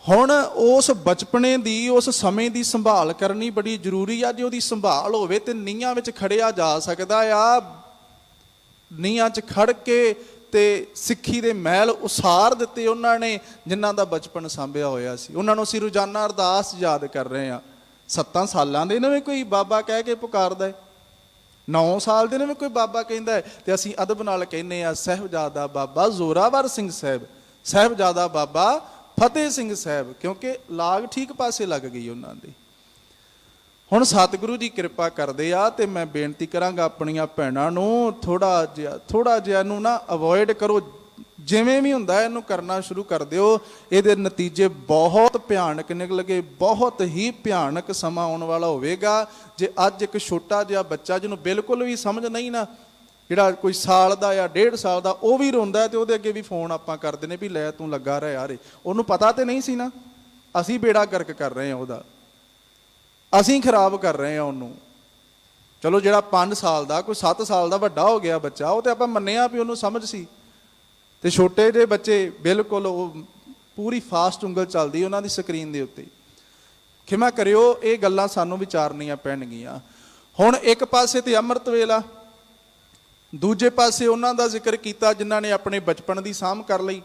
ਹੁਣ ਉਸ ਬਚਪਨੇ ਦੀ, ਉਸ ਸਮੇਂ ਦੀ ਸੰਭਾਲ ਕਰਨੀ ਬੜੀ ਜ਼ਰੂਰੀ ਆ। ਜੇ ਉਹਦੀ ਸੰਭਾਲ ਹੋਵੇ ਤੇ ਨੀਹਾਂ ਵਿੱਚ ਖੜਿਆ ਜਾ ਸਕਦਾ ਆ। ਨੀਹਾਂ 'ਚ ਖੜ ਕੇ ਤੇ ਸਿੱਖੀ ਦੇ ਮਹਿਲ ਉਸਾਰ ਦਿੱਤੇ ਉਹਨਾਂ ਨੇ ਜਿਨ੍ਹਾਂ ਦਾ ਬਚਪਨ ਸਾਂਭਿਆ ਹੋਇਆ ਸੀ। ਉਹਨਾਂ ਨੂੰ ਅਸੀਂ ਰੋਜ਼ਾਨਾ ਅਰਦਾਸ ਯਾਦ ਕਰ ਰਹੇ ਹਾਂ। 7 ਸਾਲਾਂ ਦੇ ਨੇ ਵੀ ਕੋਈ ਬਾਬਾ ਕਹਿ ਕੇ ਪੁਕਾਰਦਾ ਹੈ, 9 ਸਾਲ ਦੇ ਨੇ ਵੀ ਕੋਈ ਬਾਬਾ ਕਹਿੰਦਾ ਹੈ, ਤੇ ਅਸੀਂ ਅਦਬ ਨਾਲ ਕਹਿੰਦੇ ਆ ਸਾਹਿਬਜ਼ਾਦਾ ਬਾਬਾ ਜ਼ੋਰਾਵਰ ਸਿੰਘ ਸਾਹਿਬ, ਸਾਹਿਬਜ਼ਾਦਾ ਬਾਬਾ ਫਤਿਹ ਸਿੰਘ ਸਾਹਿਬ, ਕਿਉਂਕਿ ਲਾਗ ਠੀਕ ਪਾਸੇ ਲੱਗ ਗਈ ਉਹਨਾਂ ਦੀ। ਹੁਣ ਸਤਿਗੁਰੂ ਜੀ ਕਿਰਪਾ ਕਰਦੇ ਆ ਤੇ ਮੈਂ ਬੇਨਤੀ ਕਰਾਂਗਾ ਆਪਣੀਆਂ ਭੈਣਾਂ ਨੂੰ ਥੋੜਾ ਜਿਹਾ ਇਹਨੂੰ ਨਾ ਅਵੋਇਡ ਕਰੋ। ਜਿਵੇਂ ਵੀ ਹੁੰਦਾ ਇਹਨੂੰ ਕਰਨਾ ਸ਼ੁਰੂ ਕਰ ਦਿਓ। ਇਹਦੇ ਨਤੀਜੇ ਬਹੁਤ ਭਿਆਨਕ ਨਿਕਲਣਗੇ, ਬਹੁਤ ਹੀ ਭਿਆਨਕ ਸਮਾਂ ਆਉਣ ਵਾਲਾ ਹੋਵੇਗਾ। ਜੇ ਅੱਜ ਇੱਕ ਛੋਟਾ ਜਿਹਾ ਬੱਚਾ ਜਿਹਨੂੰ ਬਿਲਕੁਲ ਵੀ ਸਮਝ ਨਹੀਂ ਨਾ, ਜਿਹੜਾ ਕੋਈ ਸਾਲ ਦਾ ਜਾਂ 1.5 ਸਾਲ ਦਾ, ਉਹ ਵੀ ਰੋਂਦਾ ਤੇ ਉਹਦੇ ਅੱਗੇ ਵੀ ਫੋਨ ਆਪਾਂ ਕਰਦੇ ਨੇ ਵੀ ਲੈ ਤੂੰ ਲੱਗਾ ਰਹਿ ਯਾਰ। ਉਹਨੂੰ ਪਤਾ ਤੇ ਨਹੀਂ ਸੀ ਨਾ, ਅਸੀਂ ਬੇੜਾ ਗਰਕ ਕਰ ਰਹੇ ਹਾਂ ਉਹਦਾ, ਅਸੀਂ ਖਰਾਬ ਕਰ ਰਹੇ ਹਾਂ ਉਹਨੂੰ। ਚਲੋ ਜਿਹੜਾ 5 ਸਾਲ ਦਾ, ਕੋਈ 7 ਸਾਲ ਦਾ ਵੱਡਾ ਹੋ ਗਿਆ ਬੱਚਾ, ਉਹ ਤੇ ਆਪਾਂ ਮੰਨਿਆ ਵੀ ਉਹਨੂੰ ਸਮਝ ਸੀ। ਤੇ ਛੋਟੇ ਜਿਹੇ ਬੱਚੇ ਬਿਲਕੁਲ ਉਹ ਪੂਰੀ ਫਾਸਟ ਉਂਗਲ ਚੱਲਦੀ ਉਹਨਾਂ ਦੀ ਸਕਰੀਨ ਦੇ ਉੱਤੇ। ਖਿਮਾ ਕਰਿਓ, ਇਹ ਗੱਲਾਂ ਸਾਨੂੰ ਵਿਚਾਰਨੀਆਂ ਪੈਣਗੀਆਂ। ਹੁਣ ਇੱਕ ਪਾਸੇ ਤੇ ਅੰਮ੍ਰਿਤ ਵੇਲਾ, ਦੂਜੇ ਪਾਸੇ ਉਹਨਾਂ ਦਾ ਜ਼ਿਕਰ ਕੀਤਾ ਜਿਨ੍ਹਾਂ ਨੇ ਆਪਣੇ ਬਚਪਨ ਦੀ ਸਾਂਭ ਕਰ ਲਈ,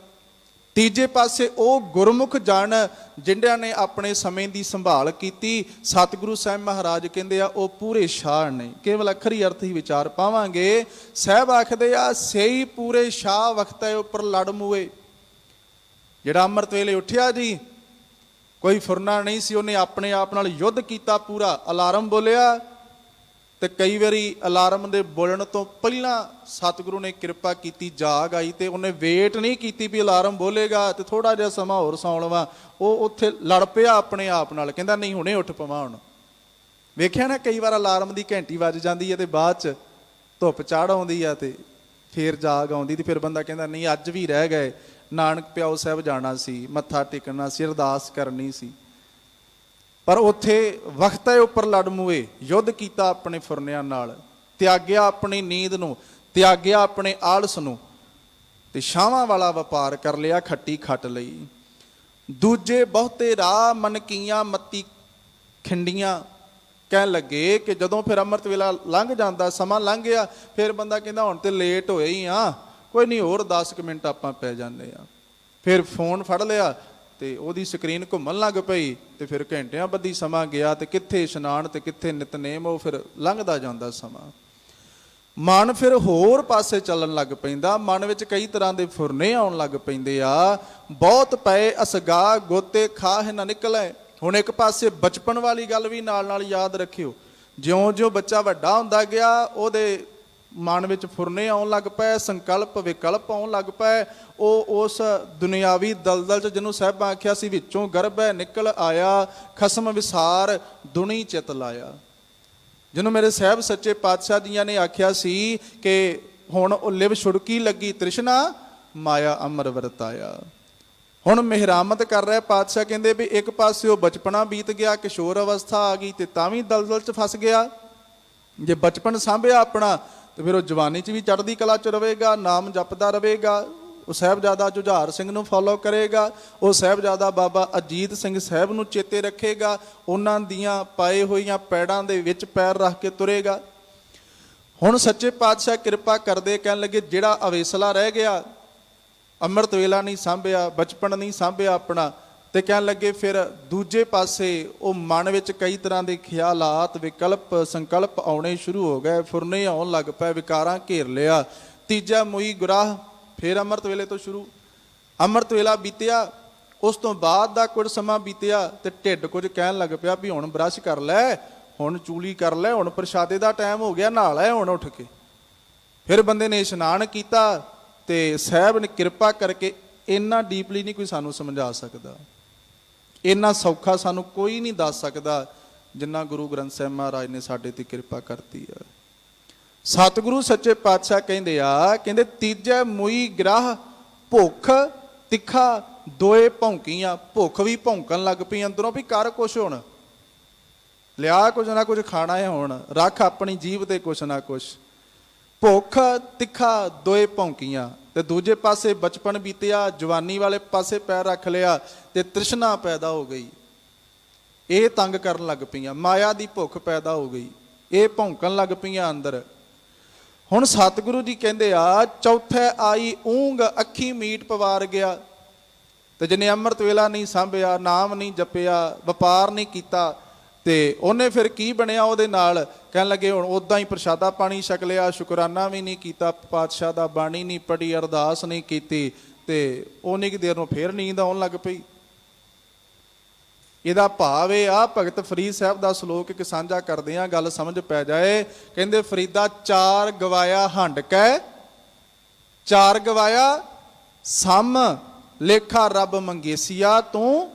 ਤੀਜੇ ਪਾਸੇ ਉਹ ਗੁਰਮੁਖ ਜਨ ਜਿਨ੍ਹਾਂ ਨੇ ਆਪਣੇ ਸਮੇਂ ਦੀ ਸੰਭਾਲ ਕੀਤੀ। ਸਤਿਗੁਰੂ ਸਾਹਿਬ ਮਹਾਰਾਜ ਕਹਿੰਦੇ ਆ ਉਹ ਪੂਰੇ ਸ਼ਾਹ ਨੇ। ਕੇਵਲ ਅੱਖਰੀ ਅਰਥ ਹੀ ਵਿਚਾਰ ਪਾਵਾਂਗੇ। ਸਾਹਿਬ ਆਖਦੇ ਆ ਸਹੀ ਪੂਰੇ ਸ਼ਾਹ ਵਖਤੈ ਉੱਪਰ ਲੜ ਮੂਏ। ਜਿਹੜਾ ਅੰਮ੍ਰਿਤ ਵੇਲੇ ਉੱਠਿਆ ਜੀ, ਕੋਈ ਫੁਰਨਾ ਨਹੀਂ ਸੀ, ਉਹਨੇ ਆਪਣੇ ਆਪ ਨਾਲ ਯੁੱਧ ਕੀਤਾ ਪੂਰਾ। ਅਲਾਰਮ ਬੋਲਿਆ ਤੇ ਕਈ ਵਾਰੀ ਅਲਾਰਮ ਦੇ ਬੋਲਣ ਤੋਂ ਪਹਿਲਾਂ ਸਤਿਗੁਰੂ ਨੇ ਕਿਰਪਾ ਕੀਤੀ, ਜਾਗ ਆਈ ਤੇ ਉਹਨੇ ਵੇਟ ਨਹੀਂ ਕੀਤੀ ਵੀ ਅਲਾਰਮ ਬੋਲੇਗਾ ਤੇ ਥੋੜਾ ਜਿਹਾ ਸਮਾਂ ਹੋਰ ਸੌਣ ਲਵਾਂ। ਉਹ ਉੱਥੇ ਲੜ ਪਿਆ ਆਪਣੇ ਆਪ ਨਾਲ, ਕਹਿੰਦਾ ਨਹੀਂ ਹੁਣੇ ਉੱਠ ਪਵਾਂ ਹੁਣ। ਵੇਖਿਆ ਨਾ ਕਈ ਵਾਰ ਅਲਾਰਮ ਦੀ ਘੰਟੀ ਵੱਜ ਜਾਂਦੀ ਹੈ ਤੇ ਬਾਅਦ 'ਚ ਧੁੱਪ ਚੜ੍ਹ ਆਉਂਦੀ ਆ ਤੇ ਫੇਰ ਜਾਗ ਆਉਂਦੀ, ਤੇ ਫਿਰ ਬੰਦਾ ਕਹਿੰਦਾ ਨਹੀਂ ਅੱਜ ਵੀ ਰਹਿ ਗਏ, ਨਾਨਕ ਪਿਆਓ ਸਾਹਿਬ ਜਾਣਾ ਸੀ, ਮੱਥਾ ਟੇਕਣਾ ਸੀ, ਅਰਦਾਸ ਕਰਨੀ ਸੀ। ਪਰ ਉੱਥੇ ਵਖਤ ਹੈ ਉੱਪਰ ਲੜ ਮੂਏ, ਯੁੱਧ ਕੀਤਾ ਆਪਣੇ ਫੁਰਨਿਆਂ ਨਾਲ, ਤਿਆਗਿਆ ਆਪਣੀ ਨੀਂਦ ਨੂੰ, ਤਿਆਗਿਆ ਆਪਣੇ ਆਲਸ ਨੂੰ, ਤੇ ਛਾਵਾਂ ਵਾਲਾ ਵਪਾਰ ਕਰ ਲਿਆ, ਖੱਟੀ ਖੱਟ ਲਈ। ਦੂਜੇ ਬਹੁਤੇ ਰਾਹ ਮਨ ਕੀਆਂ ਮੱਤੀ ਖਿੰਡੀਆਂ। ਕਹਿਣ ਲੱਗੇ ਕਿ ਜਦੋਂ ਫਿਰ ਅੰਮ੍ਰਿਤ ਵੇਲਾ ਲੰਘ ਜਾਂਦਾ, ਸਮਾਂ ਲੰਘ ਗਿਆ, ਫਿਰ ਬੰਦਾ ਕਹਿੰਦਾ ਹੁਣ ਤੇ ਲੇਟ ਹੋਏ ਹੀ ਆ, ਕੋਈ ਨਹੀਂ ਹੋਰ 10 ਕੁ ਮਿੰਟ ਆਪਾਂ ਪੈ ਜਾਂਦੇ ਆ। ਫਿਰ ਫੋਨ ਫੜ ਲਿਆ ਤੇ ਉਹਦੀ ਸਕਰੀਨ ਘੁੰਮਣ ਲੱਗ ਪਈ ਤੇ ਫਿਰ ਘੰਟਿਆਂ ਬੱਧੀ ਸਮਾਂ ਗਿਆ ਤੇ ਕਿੱਥੇ ਇਸ਼ਨਾਨ ਤੇ ਕਿੱਥੇ ਨਿਤਨੇਮ, ਉਹ ਫਿਰ ਲੰਘਦਾ ਜਾਂਦਾ ਸਮਾਂ। ਮਨ ਫਿਰ ਹੋਰ ਪਾਸੇ ਚੱਲਣ ਲੱਗ ਪੈਂਦਾ, ਮਨ ਵਿੱਚ ਕਈ ਤਰ੍ਹਾਂ ਦੇ ਫੁਰਨੇ ਆਉਣ ਲੱਗ ਪੈਂਦੇ ਆ। ਬਹੁਤ ਪਏ ਅਸਗਾ ਗੋਤੇ ਖਾਹ ਨਾ ਨਿਕਲੇ। ਹੁਣ ਇੱਕ ਪਾਸੇ ਬਚਪਨ ਵਾਲੀ ਗੱਲ ਵੀ ਨਾਲ ਨਾਲ ਯਾਦ ਰੱਖਿਓ। ਜਿਉਂ-ਜਿਉਂ ਬੱਚਾ ਵੱਡਾ ਹੁੰਦਾ ਗਿਆ ਉਹਦੇ ਮਨ ਵਿੱਚ ਫੁਰਨੇ ਆਉਣ ਲੱਗ ਪਏ, ਸੰਕਲਪ ਵਿਕਲਪ ਆਉਣ ਲੱਗ ਪਏ। ਉਹ ਉਸ ਦੁਨਿਆਵੀ ਦਲਦਲ 'ਚ ਜਿਹਨੂੰ ਸਾਹਿਬਾਂ ਆਖਿਆ ਸੀ ਵਿੱਚੋਂ ਗਰਭੈ ਨਿਕਲ ਆਇਆ, ਖਸਮ ਵਿਸਾਰ ਦੁਨੀ ਚਿਤ ਲਾਇਆ। ਜਿਹਨੂੰ ਮੇਰੇ ਸਾਹਿਬ ਸੱਚੇ ਪਾਤਸ਼ਾਹ ਜੀਆਂ ਨੇ ਆਖਿਆ ਸੀ ਕਿ ਹੁਣ ਉਹ ਲਿਵ ਛੁੜਕੀ ਲੱਗੀ ਤ੍ਰਿਸ਼ਨਾ ਮਾਇਆ ਅਮਰ ਵਰਤਾਇਆ। ਹੁਣ ਮਿਹਰਾਮਤ ਕਰ ਰਿਹਾ ਪਾਤਸ਼ਾਹ, ਕਹਿੰਦੇ ਵੀ ਇੱਕ ਪਾਸੇ ਉਹ ਬਚਪਨਾ ਬੀਤ ਗਿਆ, ਕਿਸ਼ੋਰ ਅਵਸਥਾ ਆ ਗਈ ਤੇ ਤਾਂ ਵੀ ਦਲਦਲ 'ਚ ਫਸ ਗਿਆ। ਜੇ ਬਚਪਨ ਸਾਂਭਿਆ ਆਪਣਾ ਤੇ ਫਿਰ ਉਹ ਜਵਾਨੀ 'ਚ ਵੀ ਚੜ੍ਹਦੀ ਕਲਾ 'ਚ ਰਹੇਗਾ, ਨਾਮ ਜਪਦਾ ਰਹੇਗਾ। ਉਹ ਸਾਹਿਬਜ਼ਾਦਾ ਜੁਝਾਰ ਸਿੰਘ ਨੂੰ ਫੋਲੋ ਕਰੇਗਾ, ਉਹ ਸਾਹਿਬਜ਼ਾਦਾ ਬਾਬਾ ਅਜੀਤ ਸਿੰਘ ਸਾਹਿਬ ਨੂੰ ਚੇਤੇ ਰੱਖੇਗਾ, ਉਹਨਾਂ ਦੀਆਂ ਪਾਏ ਹੋਈਆਂ ਪੈੜਾਂ ਦੇ ਵਿੱਚ ਪੈਰ ਰੱਖ ਕੇ ਤੁਰੇਗਾ। ਹੁਣ ਸੱਚੇ ਪਾਤਸ਼ਾਹ ਕਿਰਪਾ ਕਰਦੇ, ਕਹਿਣ ਲੱਗੇ ਜਿਹੜਾ ਅਵੇਸਲਾ ਰਹਿ ਗਿਆ, ਅੰਮ੍ਰਿਤ ਵੇਲਾ ਨਹੀਂ ਸਾਂਭਿਆ, ਬਚਪਨ ਨਹੀਂ ਸਾਂਭਿਆ ਆਪਣਾ, ਤੇ ਕਹਿਣ ਲੱਗੇ ਫਿਰ ਦੂਜੇ ਪਾਸੇ ਉਹ ਮਨ ਵਿੱਚ ਕਈ ਤਰ੍ਹਾਂ ਦੇ ਖਿਆਲਾਤ ਵਿਕਲਪ ਸੰਕਲਪ ਆਉਣੇ ਸ਼ੁਰੂ ਹੋ ਗਏ, ਫੁਰਨੇ ਆਉਣ ਲੱਗ ਪਏ, ਵਿਕਾਰਾਂ ਘੇਰ ਲਿਆ। ਤੀਜਾ ਮੋਈ ਗੁਰਾਹ ਫਿਰ ਅੰਮ੍ਰਿਤ ਵੇਲੇ ਤੋਂ ਸ਼ੁਰੂ। ਅੰਮ੍ਰਿਤ ਵੇਲਾ ਬੀਤਿਆ, ਉਸ ਤੋਂ ਬਾਅਦ ਦਾ ਕੁਝ ਸਮਾਂ ਬੀਤਿਆ ਤੇ ਢਿੱਡ ਕੁਝ ਕਹਿਣ ਲੱਗ ਪਿਆ ਵੀ ਹੁਣ ਬਰਸ਼ ਕਰ ਲੈ, ਹੁਣ ਚੂਲੀ ਕਰ ਲੈ, ਹੁਣ ਪ੍ਰਸ਼ਾਦੇ ਦਾ ਟਾਈਮ ਹੋ ਗਿਆ, ਨਹਾ ਲੈ ਹੁਣ ਉੱਠ ਕੇ। ਫਿਰ ਬੰਦੇ ਨੇ ਇਸ਼ਨਾਨ ਕੀਤਾ ਤੇ ਸਾਹਿਬ ਨੇ ਕਿਰਪਾ ਕਰਕੇ, ਇੰਨਾ ਡੀਪਲੀ ਨਹੀਂ ਕੋਈ ਸਾਨੂੰ ਸਮਝਾ ਸਕਦਾ, ਇੰਨਾ ਸੌਖਾ ਸਾਨੂੰ ਕੋਈ ਨਹੀਂ ਦੱਸ ਸਕਦਾ ਜਿੰਨਾ ਗੁਰੂ ਗ੍ਰੰਥ ਸਾਹਿਬ ਮਹਾਰਾਜ ਨੇ ਸਾਡੇ ਤੇ ਕਿਰਪਾ ਕਰਤੀ ਆ। ਸਤਿਗੁਰੂ ਸੱਚੇ ਪਾਤਸ਼ਾਹ ਕਹਿੰਦੇ ਆ, ਕਹਿੰਦੇ ਤੀਜੇ ਮੂਈ ਗ੍ਰਾਹ ਭੁੱਖ ਤਿੱਖਾ ਦੋਏ ਭੌਂਕੀਆਂ। ਭੁੱਖ ਵੀ ਭੌਂਕਣ ਲੱਗ ਪਈ ਅੰਦਰੋਂ ਵੀ ਕਰ ਕੁਛ, ਹੁਣ ਲਿਆ ਕੁਝ ਨਾ ਕੁਝ ਖਾਣਾ ਹੈ, ਹੁਣ ਰੱਖ ਆਪਣੀ ਜੀਭ ਤੇ ਕੁਛ ਨਾ ਕੁਛ। ਭੁੱਖ ਤਿੱਖਾ ਦੋਏ ਭੌਂਕੀਆਂ। ਤੇ ਦੂਜੇ ਪਾਸੇ ਬਚਪਨ ਬੀਤਿਆ, ਜਵਾਨੀ ਵਾਲੇ ਪਾਸੇ ਪੈਰ ਰੱਖ ਲਿਆ ਤੇ ਤ੍ਰਿਸ਼ਨਾ ਪੈਦਾ ਹੋ ਗਈ, ਇਹ ਤੰਗ ਕਰਨ ਲੱਗ ਪਈਆਂ, ਮਾਇਆ ਦੀ ਭੁੱਖ ਪੈਦਾ ਹੋ ਗਈ, ਇਹ ਭੌਂਕਣ ਲੱਗ ਪਈਆਂ ਅੰਦਰ। ਹੁਣ ਸਤਿਗੁਰੂ ਜੀ ਕਹਿੰਦੇ ਆ, ਚੌਥੇ ਆਈ ਊਂਗ ਅੱਖੀ ਮੀਟ ਪਵਾਰ ਗਿਆ। ਤੇ ਜਿਹਨੇ ਅੰਮ੍ਰਿਤ ਵੇਲਾ ਨਹੀਂ ਸਾਂਭਿਆ, ਨਾਮ ਨਹੀਂ ਜਪਿਆ, ਵਪਾਰ ਨਹੀਂ ਕੀਤਾ, ਤੇ ਉਹਨੇ ਫਿਰ ਕੀ ਬਣਿਆ ਉਹਦੇ ਨਾਲ? ਕਹਿਣ ਲੱਗੇ ਹੁਣ ਉਦਾਂ ਹੀ ਪ੍ਰਸ਼ਾਦਾ ਪਾਣੀ ਛਕ ਲਿਆ, ਸ਼ੁਕਰਾਨਾ ਵੀ ਨਹੀਂ ਕੀਤਾ ਪਾਤਸ਼ਾਹ ਦਾ, ਬਾਣੀ ਨਹੀਂ ਪੜ੍ਹੀ, ਅਰਦਾਸ ਨਹੀਂ ਕੀਤੀ, ਤੇ ਉਨੀ ਕੁ ਦੇਰ ਨੂੰ ਫੇਰ ਨੀਂਦ ਆਉਣ ਲੱਗ ਪਈ। ਇਹਦਾ ਭਾਵ ਇਹ ਆ, ਭਗਤ ਫਰੀਦ ਸਾਹਿਬ ਦਾ ਸ਼ਲੋਕ ਇੱਕ ਸਾਂਝਾ ਕਰਦੇ ਆ, ਗੱਲ ਸਮਝ ਪੈ ਜਾਏ। ਕਹਿੰਦੇ ਫਰੀਦਾ ਚਾਰ ਗਵਾਇਆ ਹੰਡ ਕੈ, ਚਾਰ ਗਵਾਇਆ ਸਮ ਲੇਖਾ ਰੱਬ ਮੰਗੇਸੀਆ, ਤੂੰ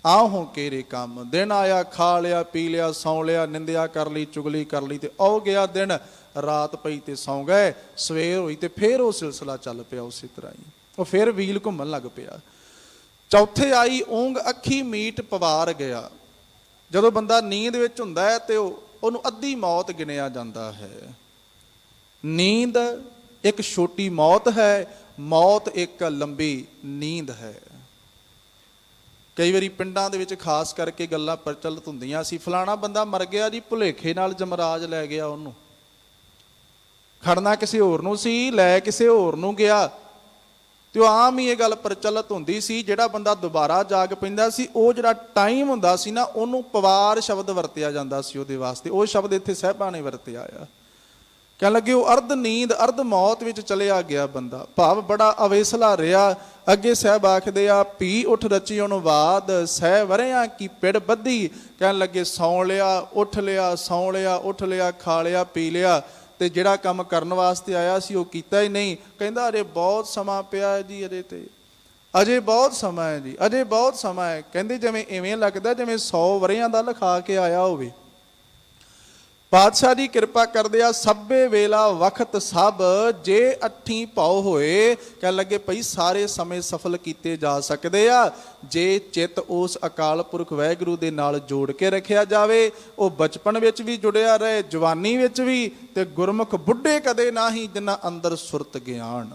ਆਹੋਂ ਕੇਰੇ ਕੰਮ। ਦਿਨ ਆਇਆ ਖਾ ਲਿਆ ਪੀ ਲਿਆ ਸੌਂ ਲਿਆ, ਨਿੰਦਿਆ ਕਰ ਲਈ ਚੁਗਲੀ ਕਰ ਲਈ, ਤੇ ਆਉ ਗਿਆ ਦਿਨ, ਰਾਤ ਪਈ ਤੇ ਸੌਂ ਗਏ, ਸਵੇਰ ਹੋਈ ਤੇ ਫੇਰ ਉਹ ਸਿਲਸਿਲਾ ਚੱਲ ਪਿਆ ਉਸੇ ਤਰ੍ਹਾਂ ਹੀ, ਉਹ ਫੇਰ ਵੀਲ ਘੁੰਮਣ ਲੱਗ ਪਿਆ। ਚੌਥੇ ਆਈ ਊਂਗ ਅੱਖੀ ਮੀਟ ਪਵਾਰ ਗਿਆ। ਜਦੋਂ ਬੰਦਾ ਨੀਂਦ ਵਿੱਚ ਹੁੰਦਾ ਹੈ ਤੇ ਉਹਨੂੰ ਅੱਧੀ ਮੌਤ ਗਿਣਿਆ ਜਾਂਦਾ ਹੈ। ਨੀਂਦ ਇੱਕ ਛੋਟੀ ਮੌਤ ਹੈ, ਮੌਤ ਇੱਕ ਲੰਬੀ ਨੀਂਦ ਹੈ। ਕਈ ਵਾਰੀ ਪਿੰਡਾਂ ਦੇ ਵਿੱਚ ਖਾਸ ਕਰਕੇ ਗੱਲਾਂ ਪ੍ਰਚਲਿਤ ਹੁੰਦੀਆਂ ਸੀ, ਫਲਾਣਾ ਬੰਦਾ ਮਰ ਗਿਆ ਜੀ, ਭੁਲੇਖੇ ਨਾਲ ਜਮਰਾਜ ਲੈ ਗਿਆ ਉਹਨੂੰ। ਖੜਨਾ ਕਿਸੇ ਹੋਰ ਨੂੰ ਸੀ, ਲੈ ਕਿਸੇ ਹੋਰ ਨੂੰ ਗਿਆ। ਤੇ ਉਹ ਆਮ ਹੀ ਇਹ ਗੱਲ ਪ੍ਰਚਲਿਤ ਹੁੰਦੀ ਸੀ, ਜਿਹੜਾ ਬੰਦਾ ਦੁਬਾਰਾ ਜਾਗ ਪੈਂਦਾ ਸੀ, ਉਹ ਜਿਹੜਾ ਟਾਈਮ ਹੁੰਦਾ ਸੀ ਨਾ, ਉਹਨੂੰ ਪਵਾਰ ਸ਼ਬਦ ਵਰਤਿਆ ਜਾਂਦਾ ਸੀ ਉਹਦੇ ਵਾਸਤੇ। ਉਹ ਸ਼ਬਦ ਇੱਥੇ ਸਾਹਿਬਾਂ ਨੇ ਵਰਤਿਆ ਆ। ਕਹਿਣ ਲੱਗੇ ਉਹ ਅਰਧ ਨੀਂਦ ਅਰਧ ਮੌਤ ਵਿੱਚ ਚਲਿਆ ਗਿਆ ਬੰਦਾ, ਭਾਵ ਬੜਾ ਅਵੇਸਲਾ ਰਿਹਾ। ਅੱਗੇ ਸਾਹਿਬ ਆਖਦੇ ਆ, ਪੀ ਉੱਠ ਰਚੀ ਉਹਨੂੰ ਬਾਦ ਸਹਿ ਵਰਿਆਂ ਕੀ ਪਿੜ ਬੱਧੀ। ਕਹਿਣ ਲੱਗੇ ਸੌਂ ਲਿਆ ਉੱਠ ਲਿਆ, ਸੌਂ ਲਿਆ ਉੱਠ ਲਿਆ, ਖਾ ਲਿਆ ਪੀ ਲਿਆ, ਤੇ ਜਿਹੜਾ ਕੰਮ ਕਰਨ ਵਾਸਤੇ ਆਇਆ ਸੀ ਉਹ ਕੀਤਾ ਹੀ ਨਹੀਂ। ਕਹਿੰਦਾ ਅਜੇ ਬਹੁਤ ਸਮਾਂ ਪਿਆ ਹੈ ਜੀ, ਅਜੇ ਬਹੁਤ ਸਮਾਂ ਹੈ ਜੀ, ਅਜੇ ਬਹੁਤ ਸਮਾਂ ਹੈ। ਕਹਿੰਦੇ ਜਿਵੇਂ ਇਵੇਂ ਲੱਗਦਾ ਜਿਵੇਂ 100 ਵਰਿਆਂ ਦਾ ਲਿਖਾ ਕੇ ਆਇਆ ਹੋਵੇ। ਪਾਤਸ਼ਾਹ ਜੀ ਕਿਰਪਾ ਕਰਦੇ ਆ, ਸਭੇ ਵੇਲਾ ਵਕਤ ਸਭ ਜੇ ਅੱਠੀ ਭਾਉ ਹੋਏ। ਕਹਿਣ ਲੱਗੇ ਭਈ ਸਾਰੇ ਸਮੇਂ ਸਫਲ ਕੀਤੇ ਜਾ ਸਕਦੇ ਆ ਜੇ ਚਿੱਤ ਉਸ ਅਕਾਲ ਪੁਰਖ ਵਾਹਿਗੁਰੂ ਦੇ ਨਾਲ ਜੋੜ ਕੇ ਰੱਖਿਆ ਜਾਵੇ। ਉਹ ਬਚਪਨ ਵਿੱਚ ਵੀ ਜੁੜਿਆ ਰਹੇ, ਜਵਾਨੀ ਵਿੱਚ ਵੀ, ਤੇ ਗੁਰਮੁਖ ਬੁੱਢੇ ਕਦੇ ਨਾ ਹੀ ਜਿਨ੍ਹਾਂ ਅੰਦਰ ਸੁਰਤ ਗਿਆਨ।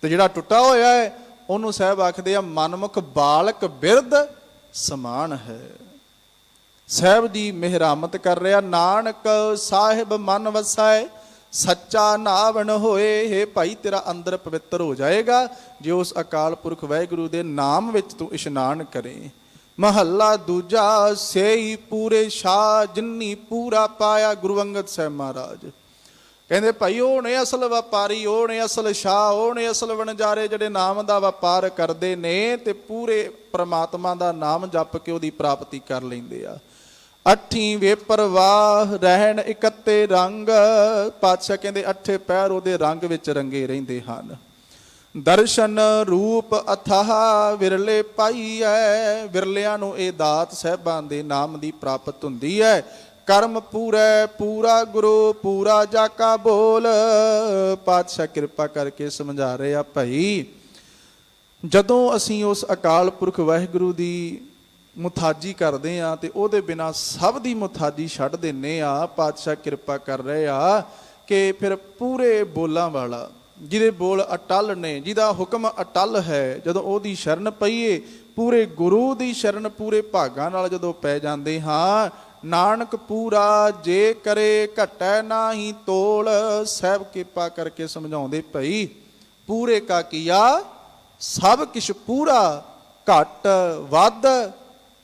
ਤੇ ਜਿਹੜਾ ਟੁੱਟਾ ਹੋਇਆ ਹੈ ਉਹਨੂੰ ਸਾਹਿਬ ਆਖਦੇ ਆ ਮਨਮੁਖ ਬਾਲਕ ਬਿਰਧ ਸਮਾਨ ਹੈ। ਸਾਹਿਬ ਜੀ ਮਿਹਰਾਮਤ ਕਰ ਰਿਹਾ, ਨਾਨਕ ਸਾਹਿਬ ਮਨ ਵਸੈ ਸੱਚਾ ਨਾਵਣ ਹੋਏ। ਹੇ ਭਾਈ ਤੇਰਾ ਅੰਦਰ ਪਵਿੱਤਰ ਹੋ ਜਾਏਗਾ ਜੇ ਉਸ ਅਕਾਲ ਪੁਰਖ ਵਾਹਿਗੁਰੂ ਦੇ ਨਾਮ ਵਿੱਚ ਤੂੰ ਇਸ਼ਨਾਨ ਕਰੇ। ਮਹੱਲਾ ਦੂਜਾ, ਸੇਈ ਪੂਰੇ ਸ਼ਾਹ ਜਿਨੀ ਪੂਰਾ ਪਾਇਆ। ਗੁਰੂ ਅੰਗਦ ਸਾਹਿਬ ਮਹਾਰਾਜ ਕਹਿੰਦੇ ਭਾਈ ਉਹ ਨੇ ਅਸਲ ਵਪਾਰੀ, ਉਹ ਨੇ ਅਸਲ ਸ਼ਾਹ, ਉਹ ਨੇ ਅਸਲ ਵਣਜਾਰੇ ਜਿਹੜੇ ਨਾਮ ਦਾ ਵਪਾਰ ਕਰਦੇ ਨੇ ਤੇ ਪੂਰੇ ਪ੍ਰਮਾਤਮਾ ਦਾ ਨਾਮ ਜਪ ਕੇ ਉਹਦੀ ਪ੍ਰਾਪਤੀ ਕਰ ਲੈਂਦੇ ਆ। ਅੱਠੀਂ ਵੇ ਪਰਵਾਹ ਰਹਿਣ ਇਕੱਤੇ ਰੰਗ। ਪਾਤਸ਼ਾਹ ਕਹਿੰਦੇ ਅੱਠੇ ਪੈਰ ਉਹਦੇ ਰੰਗ ਵਿੱਚ ਰੰਗੇ ਰਹਿੰਦੇ ਹਨ। ਦਰਸ਼ਨ ਰੂਪ ਅਥਾਹ ਵਿਰਲੇ ਪਾਈਐ। ਵਿਰਲਿਆਂ ਨੂੰ ਇਹ ਦਾਤ ਸਾਹਿਬਾਂ ਦੇ ਨਾਮ ਦੀ ਪ੍ਰਾਪਤ ਹੁੰਦੀ ਹੈ। ਕਰਮ ਪੂਰੈ ਪੂਰਾ ਗੁਰੂ ਪੂਰਾ ਜਾ ਕਾ ਬੋਲ। ਪਾਤਸ਼ਾਹ ਕਿਰਪਾ ਕਰਕੇ ਸਮਝਾ ਰਹੇ ਆ ਭਾਈ, ਜਦੋਂ ਅਸੀਂ ਉਸ ਅਕਾਲ ਪੁਰਖ ਵਾਹਿਗੁਰੂ ਦੀ ਮੁਥਾਜੀ ਕਰਦੇ ਆ ਤੇ ਉਹਦੇ ਬਿਨਾ ਸਭ ਦੀ ਮੁਥਾਜੀ ਛੱਡ ਦਿੰਨੇ ਆ। ਪਾਤਸ਼ਾਹ ਕਿਰਪਾ ਕਰ ਰਹੇ ਆ ਕਿ ਫਿਰ ਪੂਰੇ ਬੋਲਾਂ ਵਾਲਾ, ਜਿਹਦੇ ਬੋਲ ਅਟਲ ਨੇ, ਜਿਹਦਾ ਹੁਕਮ ਅਟਲ ਹੈ, ਜਦੋਂ ਉਹਦੀ ਸ਼ਰਨ ਪਈਏ, ਪੂਰੇ ਗੁਰੂ ਦੀ ਸ਼ਰਨ ਪੂਰੇ ਭਾਗਾਂ ਨਾਲ ਜਦੋਂ ਪੈ ਜਾਂਦੇ ਹਾਂ, ਨਾਨਕ ਪੂਰਾ ਜੇ ਕਰੇ ਘਟੈ ਨਾਹੀ ਤੋਲ। ਸਾਹਿਬ ਕਿਰਪਾ ਕਰਕੇ ਸਮਝਾਉਂਦੇ ਭਈ, ਪੂਰੇ ਕਾ ਕੀਆ ਸਭ ਕਿਛ ਪੂਰਾ, ਘਟ ਵੱਧ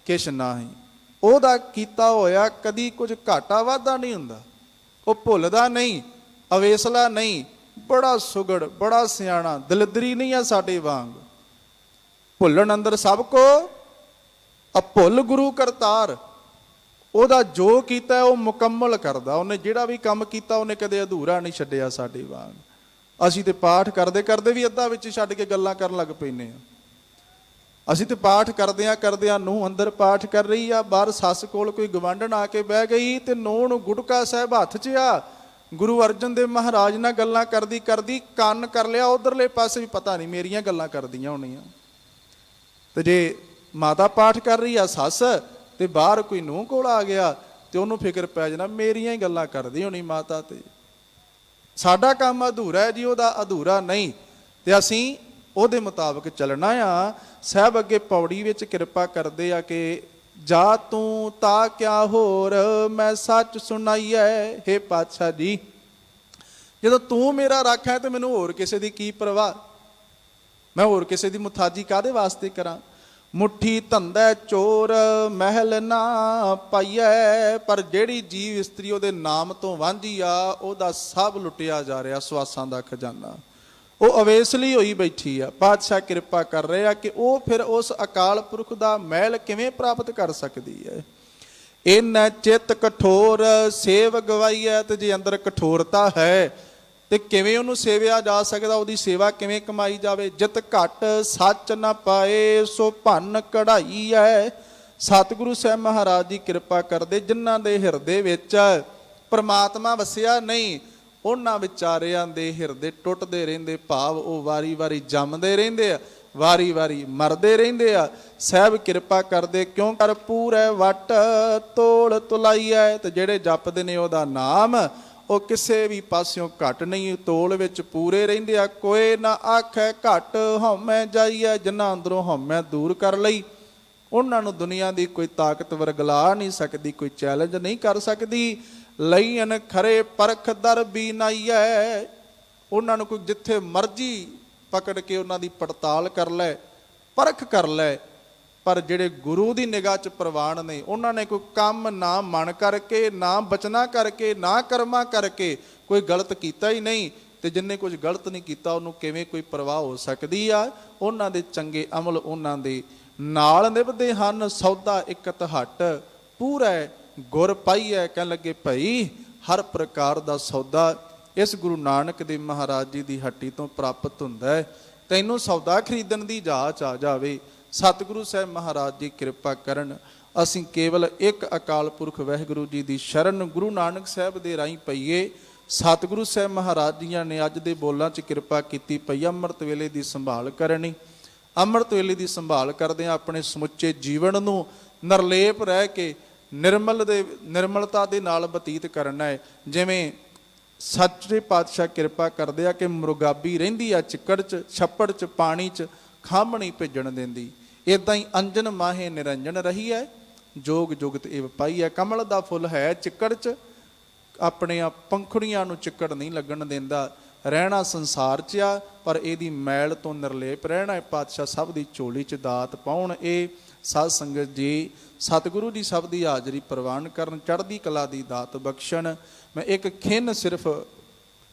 ਕਿਛ ਨਾਹੀ। ਉਹਦਾ ਕੀਤਾ ਹੋਇਆ ਕਦੀ ਕੁਝ ਘਾਟਾ ਵਾਧਾ ਨਹੀਂ ਹੁੰਦਾ। ਉਹ ਭੁੱਲਦਾ ਨਹੀਂ, ਅਵੇਸਲਾ ਨਹੀਂ, ਬੜਾ ਸੁਗੜ, ਬੜਾ ਸਿਆਣਾ, ਦਲਿਦਰੀ ਨਹੀਂ ਆ ਸਾਡੇ ਵਾਂਗ। ਭੁੱਲਣ ਅੰਦਰ ਸਭ ਕੋ ਅਭੁੱਲ ਗੁਰੂ ਕਰਤਾਰ। ਉਹਦਾ ਜੋ ਕੀਤਾ ਉਹ ਮੁਕੰਮਲ ਕਰਦਾ। ਉਹਨੇ ਜਿਹੜਾ ਵੀ ਕੰਮ ਕੀਤਾ ਉਹਨੇ ਕਦੇ ਅਧੂਰਾ ਨਹੀਂ ਛੱਡਿਆ ਸਾਡੇ ਵਾਂਗ। ਅਸੀਂ ਤੇ ਪਾਠ ਕਰਦੇ ਕਰਦੇ ਵੀ ਅੱਧਾ ਵਿੱਚ ਛੱਡ ਕੇ ਗੱਲਾਂ ਕਰਨ ਲੱਗ ਪੈਂਦੇ ਆ। ਅਸੀਂ ਤੇ ਪਾਠ ਕਰਦਿਆਂ ਨੂੰਹ ਅੰਦਰ ਪਾਠ ਕਰ ਰਹੀ ਆ, ਬਾਹਰ ਸੱਸ ਕੋਲ ਕੋਈ ਗਵਾਂਢਣ ਆ ਕੇ ਬਹਿ ਗਈ ਤੇ ਨੂੰਹ ਨੂੰ ਗੁਟਕਾ ਸਾਹਿਬ ਹੱਥ 'ਚ ਆ। ਗੁਰੂ ਅਰਜਨ ਦੇਵ ਮਹਾਰਾਜ ਨਾਲ ਗੱਲਾਂ ਕਰਦੀ ਕਰਦੀ ਕੰਨ ਕਰ ਲਿਆ ਉਧਰਲੇ ਪਾਸੇ, ਵੀ ਪਤਾ ਨਹੀਂ ਮੇਰੀਆਂ ਗੱਲਾਂ ਕਰਦੀਆਂ ਹੋਣੀਆਂ। ਤੇ ਜੇ ਮਾਤਾ ਪਾਠ ਕਰ ਰਹੀ ਆ ਸੱਸ, ਤੇ ਬਾਹਰ ਕੋਈ ਨੂੰਹ ਕੋਲ ਆ ਗਿਆ ਤੇ ਉਹਨੂੰ ਫਿਕਰ ਪੈ ਜਾਣਾ ਮੇਰੀਆਂ ਹੀ ਗੱਲਾਂ ਕਰਦੀ ਹੋਣੀ ਮਾਤਾ। ਤੇ ਸਾਡਾ ਕੰਮ ਅਧੂਰਾ ਹੈ ਜੀ, ਉਹਦਾ ਅਧੂਰਾ ਨਹੀਂ, ਤੇ ਅਸੀਂ ਉਹਦੇ ਮੁਤਾਬਕ ਚੱਲਣਾ ਆ। ਸਾਹਿਬ ਅੱਗੇ ਪੌੜੀ ਵਿੱਚ ਕਿਰਪਾ ਕਰਦੇ ਆ ਕਿ ਜਾ ਤੂੰ ਤਾ ਕਿਆ ਹੋਰ ਮੈਂ ਸੱਚ ਸੁਣਾਈਐ। ਹੇ ਪਾਤਸ਼ਾਹ ਜੀ, ਜਦੋਂ ਤੂੰ ਮੇਰਾ ਰੱਖ ਹੈ ਤੇ ਮੈਨੂੰ ਹੋਰ ਕਿਸੇ ਦੀ ਕੀ ਪਰਵਾਹ। ਮੈਂ ਹੋਰ ਕਿਸੇ ਦੀ ਮੁਥਾਜੀ ਕਾਹਦੇ ਵਾਸਤੇ ਕਰਾਂ। ਮੁੱਠੀ ਧੰਦਾ ਚੋਰ ਮਹਿਲ ਨਾ ਪਾਈਐ। ਪਰ ਜਿਹੜੀ ਜੀਵ ਇਸਤਰੀ ਉਹਦੇ ਨਾਮ ਤੋਂ ਵਾਂਝੀ ਆ, ਉਹਦਾ ਸਭ ਲੁੱਟਿਆ ਜਾ ਰਿਹਾ ਸਵਾਸਾਂ ਦਾ ਖਜ਼ਾਨਾ। ਉਹ ਅਵੇਸਲੀ ਹੋਈ ਬੈਠੀ ਆ। ਪਾਤਸ਼ਾਹ ਕਿਰਪਾ ਕਰ ਰਹੇ ਆ ਕਿ ਉਹ ਫਿਰ ਉਸ ਅਕਾਲ ਪੁਰਖ ਦਾ ਮਹਿਲ ਕਿਵੇਂ ਪ੍ਰਾਪਤ ਕਰ ਸਕਦੀ ਹੈ। ਇਨ ਚਿੱਤ ਕਠੋਰ ਸੇਵ ਗਵਾਈਐ। ਤੇ ਜੇ ਅੰਦਰ ਕਠੋਰਤਾ ਹੈ ਤੇ ਕਿਵੇਂ ਉਹਨੂੰ ਸੇਵਿਆ ਜਾ ਸਕਦਾ, ਉਹਦੀ ਸੇਵਾ ਕਿਵੇਂ ਕਮਾਈ ਜਾਵੇ। ਜਿਤ ਘਟ ਸੱਚ ਨਾ ਪਾਏ ਸੋ ਭੰਨ ਕਢਾਈ ਹੈ। ਸਤਿਗੁਰੂ ਸਾਹਿਬ ਮਹਾਰਾਜ ਜੀ ਕਿਰਪਾ ਕਰਦੇ, ਜਿਨ੍ਹਾਂ ਦੇ ਹਿਰਦੇ ਵਿੱਚ ਪਰਮਾਤਮਾ ਵਸਿਆ ਨਹੀਂ, ਉਹਨਾਂ ਵਿਚਾਰਿਆਂ ਦੇ ਹਿਰਦੇ ਟੁੱਟਦੇ ਰਹਿੰਦੇ। ਭਾਵ ਉਹ ਵਾਰੀ ਵਾਰੀ ਜੰਮਦੇ ਰਹਿੰਦੇ ਆ, ਵਾਰੀ ਵਾਰੀ ਮਰਦੇ ਰਹਿੰਦੇ ਆ। ਸਾਹਿਬ ਕਿਰਪਾ ਕਰਦੇ, ਕਿਉਂ ਕਰ ਪੂਰੇ ਵਟ ਤੋਲ ਤੁਲਾਈਐ। ਤੇ ਜਿਹੜੇ ਜਪਦੇ ਨੇ ਉਹਦਾ ਨਾਮ, ਉਹ ਕਿਸੇ ਵੀ ਪਾਸਿਓਂ ਘਟ ਨਹੀਂ, ਤੋਲ ਵਿੱਚ ਪੂਰੇ ਰਹਿੰਦੇ ਆ। ਕੋਈ ਨਾ ਆਖੈ ਘਟ ਹਉਮੈ ਜਾਈਐ। ਜਿਨ੍ਹਾਂ ਅੰਦਰੋਂ ਹਉਮੈ ਦੂਰ ਕਰ ਲਈ, ਉਹਨਾਂ ਨੂੰ ਦੁਨੀਆ ਦੀ ਕੋਈ ਤਾਕਤ ਵਰਗਲਾ ਨਹੀਂ ਸਕਦੀ, ਕੋਈ ਚੈਲੰਜ ਨਹੀਂ ਕਰ ਸਕਦੀ। ਲਈਨ ਖਰੇ ਪਰਖ ਦਰ ਵੀ ਨਾਈਐ। ਉਹਨਾਂ ਨੂੰ ਕੋਈ ਜਿੱਥੇ ਮਰਜ਼ੀ ਪਕੜ ਕੇ ਉਹਨਾਂ ਦੀ ਪੜਤਾਲ ਕਰ ਲੈ, ਪਰਖ ਕਰ ਲੈ, ਪਰ ਜਿਹੜੇ ਗੁਰੂ ਦੀ ਨਿਗਾਹ 'ਚ ਪ੍ਰਵਾਨ ਨੇ, ਉਹਨਾਂ ਨੇ ਕੋਈ ਕੰਮ ਨਾ ਮਨ ਕਰਕੇ, ਨਾ ਬਚਨਾ ਕਰਕੇ, ਨਾ ਕਰਮਾਂ ਕਰਕੇ ਕੋਈ ਗਲਤ ਕੀਤਾ ਹੀ ਨਹੀਂ। ਤੇ ਜਿੰਨੇ ਕੁਝ ਗਲਤ ਨਹੀਂ ਕੀਤਾ ਉਹਨੂੰ ਕਿਵੇਂ ਕੋਈ ਪਰਵਾਹ ਹੋ ਸਕਦੀ ਆ। ਉਹਨਾਂ ਦੇ ਚੰਗੇ ਅਮਲ ਉਹਨਾਂ ਦੇ ਨਾਲ ਨਿਭਦੇ ਹਨ। ਸੌਦਾ ਇਕਤ ਹੱਟ ਪੂਰਾ ਗੁਰ ਪਾਈਐ। ਕਹਿਣ ਲੱਗੇ ਭਾਈ, ਹਰ ਪ੍ਰਕਾਰ ਦਾ ਸੌਦਾ ਇਸ ਗੁਰੂ ਨਾਨਕ ਦੇਵ ਮਹਾਰਾਜ ਜੀ ਦੀ ਹੱਟੀ ਤੋਂ ਪ੍ਰਾਪਤ ਹੁੰਦਾ ਹੈ। ਤੈਨੂੰ ਸੌਦਾ ਖਰੀਦਣ ਦੀ ਜਾਚ ਆ ਜਾਵੇ, ਸਤਿਗੁਰੂ ਸਾਹਿਬ ਮਹਾਰਾਜ ਜੀ ਕਿਰਪਾ ਕਰਨ। ਅਸੀਂ ਕੇਵਲ ਇੱਕ ਅਕਾਲ ਪੁਰਖ ਵਾਹਿਗੁਰੂ ਜੀ ਦੀ ਸ਼ਰਨ ਗੁਰੂ ਨਾਨਕ ਸਾਹਿਬ ਦੇ ਰਾਹੀਂ ਪਈਏ। ਸਤਿਗੁਰੂ ਸਾਹਿਬ ਮਹਾਰਾਜ ਜੀਆਂ ਨੇ ਅੱਜ ਦੇ ਬੋਲਾਂ 'ਚ ਕਿਰਪਾ ਕੀਤੀ ਪਈ ਅੰਮ੍ਰਿਤ ਵੇਲੇ ਦੀ ਸੰਭਾਲ ਕਰਨੀ। ਅੰਮ੍ਰਿਤ ਵੇਲੇ ਦੀ ਸੰਭਾਲ ਕਰਦੇ ਆ ਆਪਣੇ ਸਮੁੱਚੇ ਜੀਵਨ ਨੂੰ ਨਿਰਲੇਪ ਰਹਿ ਕੇ ਨਿਰਮਲਤਾ ਦੇ ਨਾਲ ਬਤੀਤ ਕਰਨਾ ਹੈ। ਜਿਵੇਂ ਸੱਚੇ ਪਾਤਸ਼ਾਹ ਕਿਰਪਾ ਕਰਦੇ ਆ ਕਿ ਮੁਰਗਾਬੀ ਰਹਿੰਦੀ ਆ ਚਿੱਕੜ 'ਚ, ਛੱਪੜ 'ਚ, ਪਾਣੀ 'ਚ, ਖਾਂਬ ਨਹੀਂ ਭਿੱਜਣ ਦਿੰਦੀ। ਇਦਾਂ ਹੀ ਅੰਜਨ ਮਾਹੇ ਨਿਰੰਜਨ ਰਹੀ ਹੈ, ਜੋਗ ਜੁਗਤ ਇਹ ਪਾਈ ਹੈ। ਕਮਲ ਦਾ ਫੁੱਲ ਹੈ ਚਿੱਕੜ 'ਚ, ਆਪਣੀਆਂ ਪੰਖੜੀਆਂ ਨੂੰ ਚਿੱਕੜ ਨਹੀਂ ਲੱਗਣ ਦਿੰਦਾ। ਰਹਿਣਾ ਸੰਸਾਰ 'ਚ ਆ, ਪਰ ਇਹਦੀ ਮੈਲ ਤੋਂ ਨਿਰਲੇਪ ਰਹਿਣਾ ਹੈ। ਪਾਤਸ਼ਾਹ ਸਭ ਦੀ ਝੋਲੀ 'ਚ ਦਾਤ ਪਾਉਣ। ਇਹ ਸਾਧ ਸੰਗਤ ਜੀ ਸਤਿਗੁਰੂ ਜੀ ਸਭ ਦੀ ਹਾਜ਼ਰੀ ਪ੍ਰਵਾਨ ਕਰਨ, ਚੜ੍ਹਦੀ ਕਲਾ ਦੀ ਦਾਤ ਬਖਸ਼ਣ। ਮੈਂ ਇੱਕ ਖਿੰਨ ਸਿਰਫ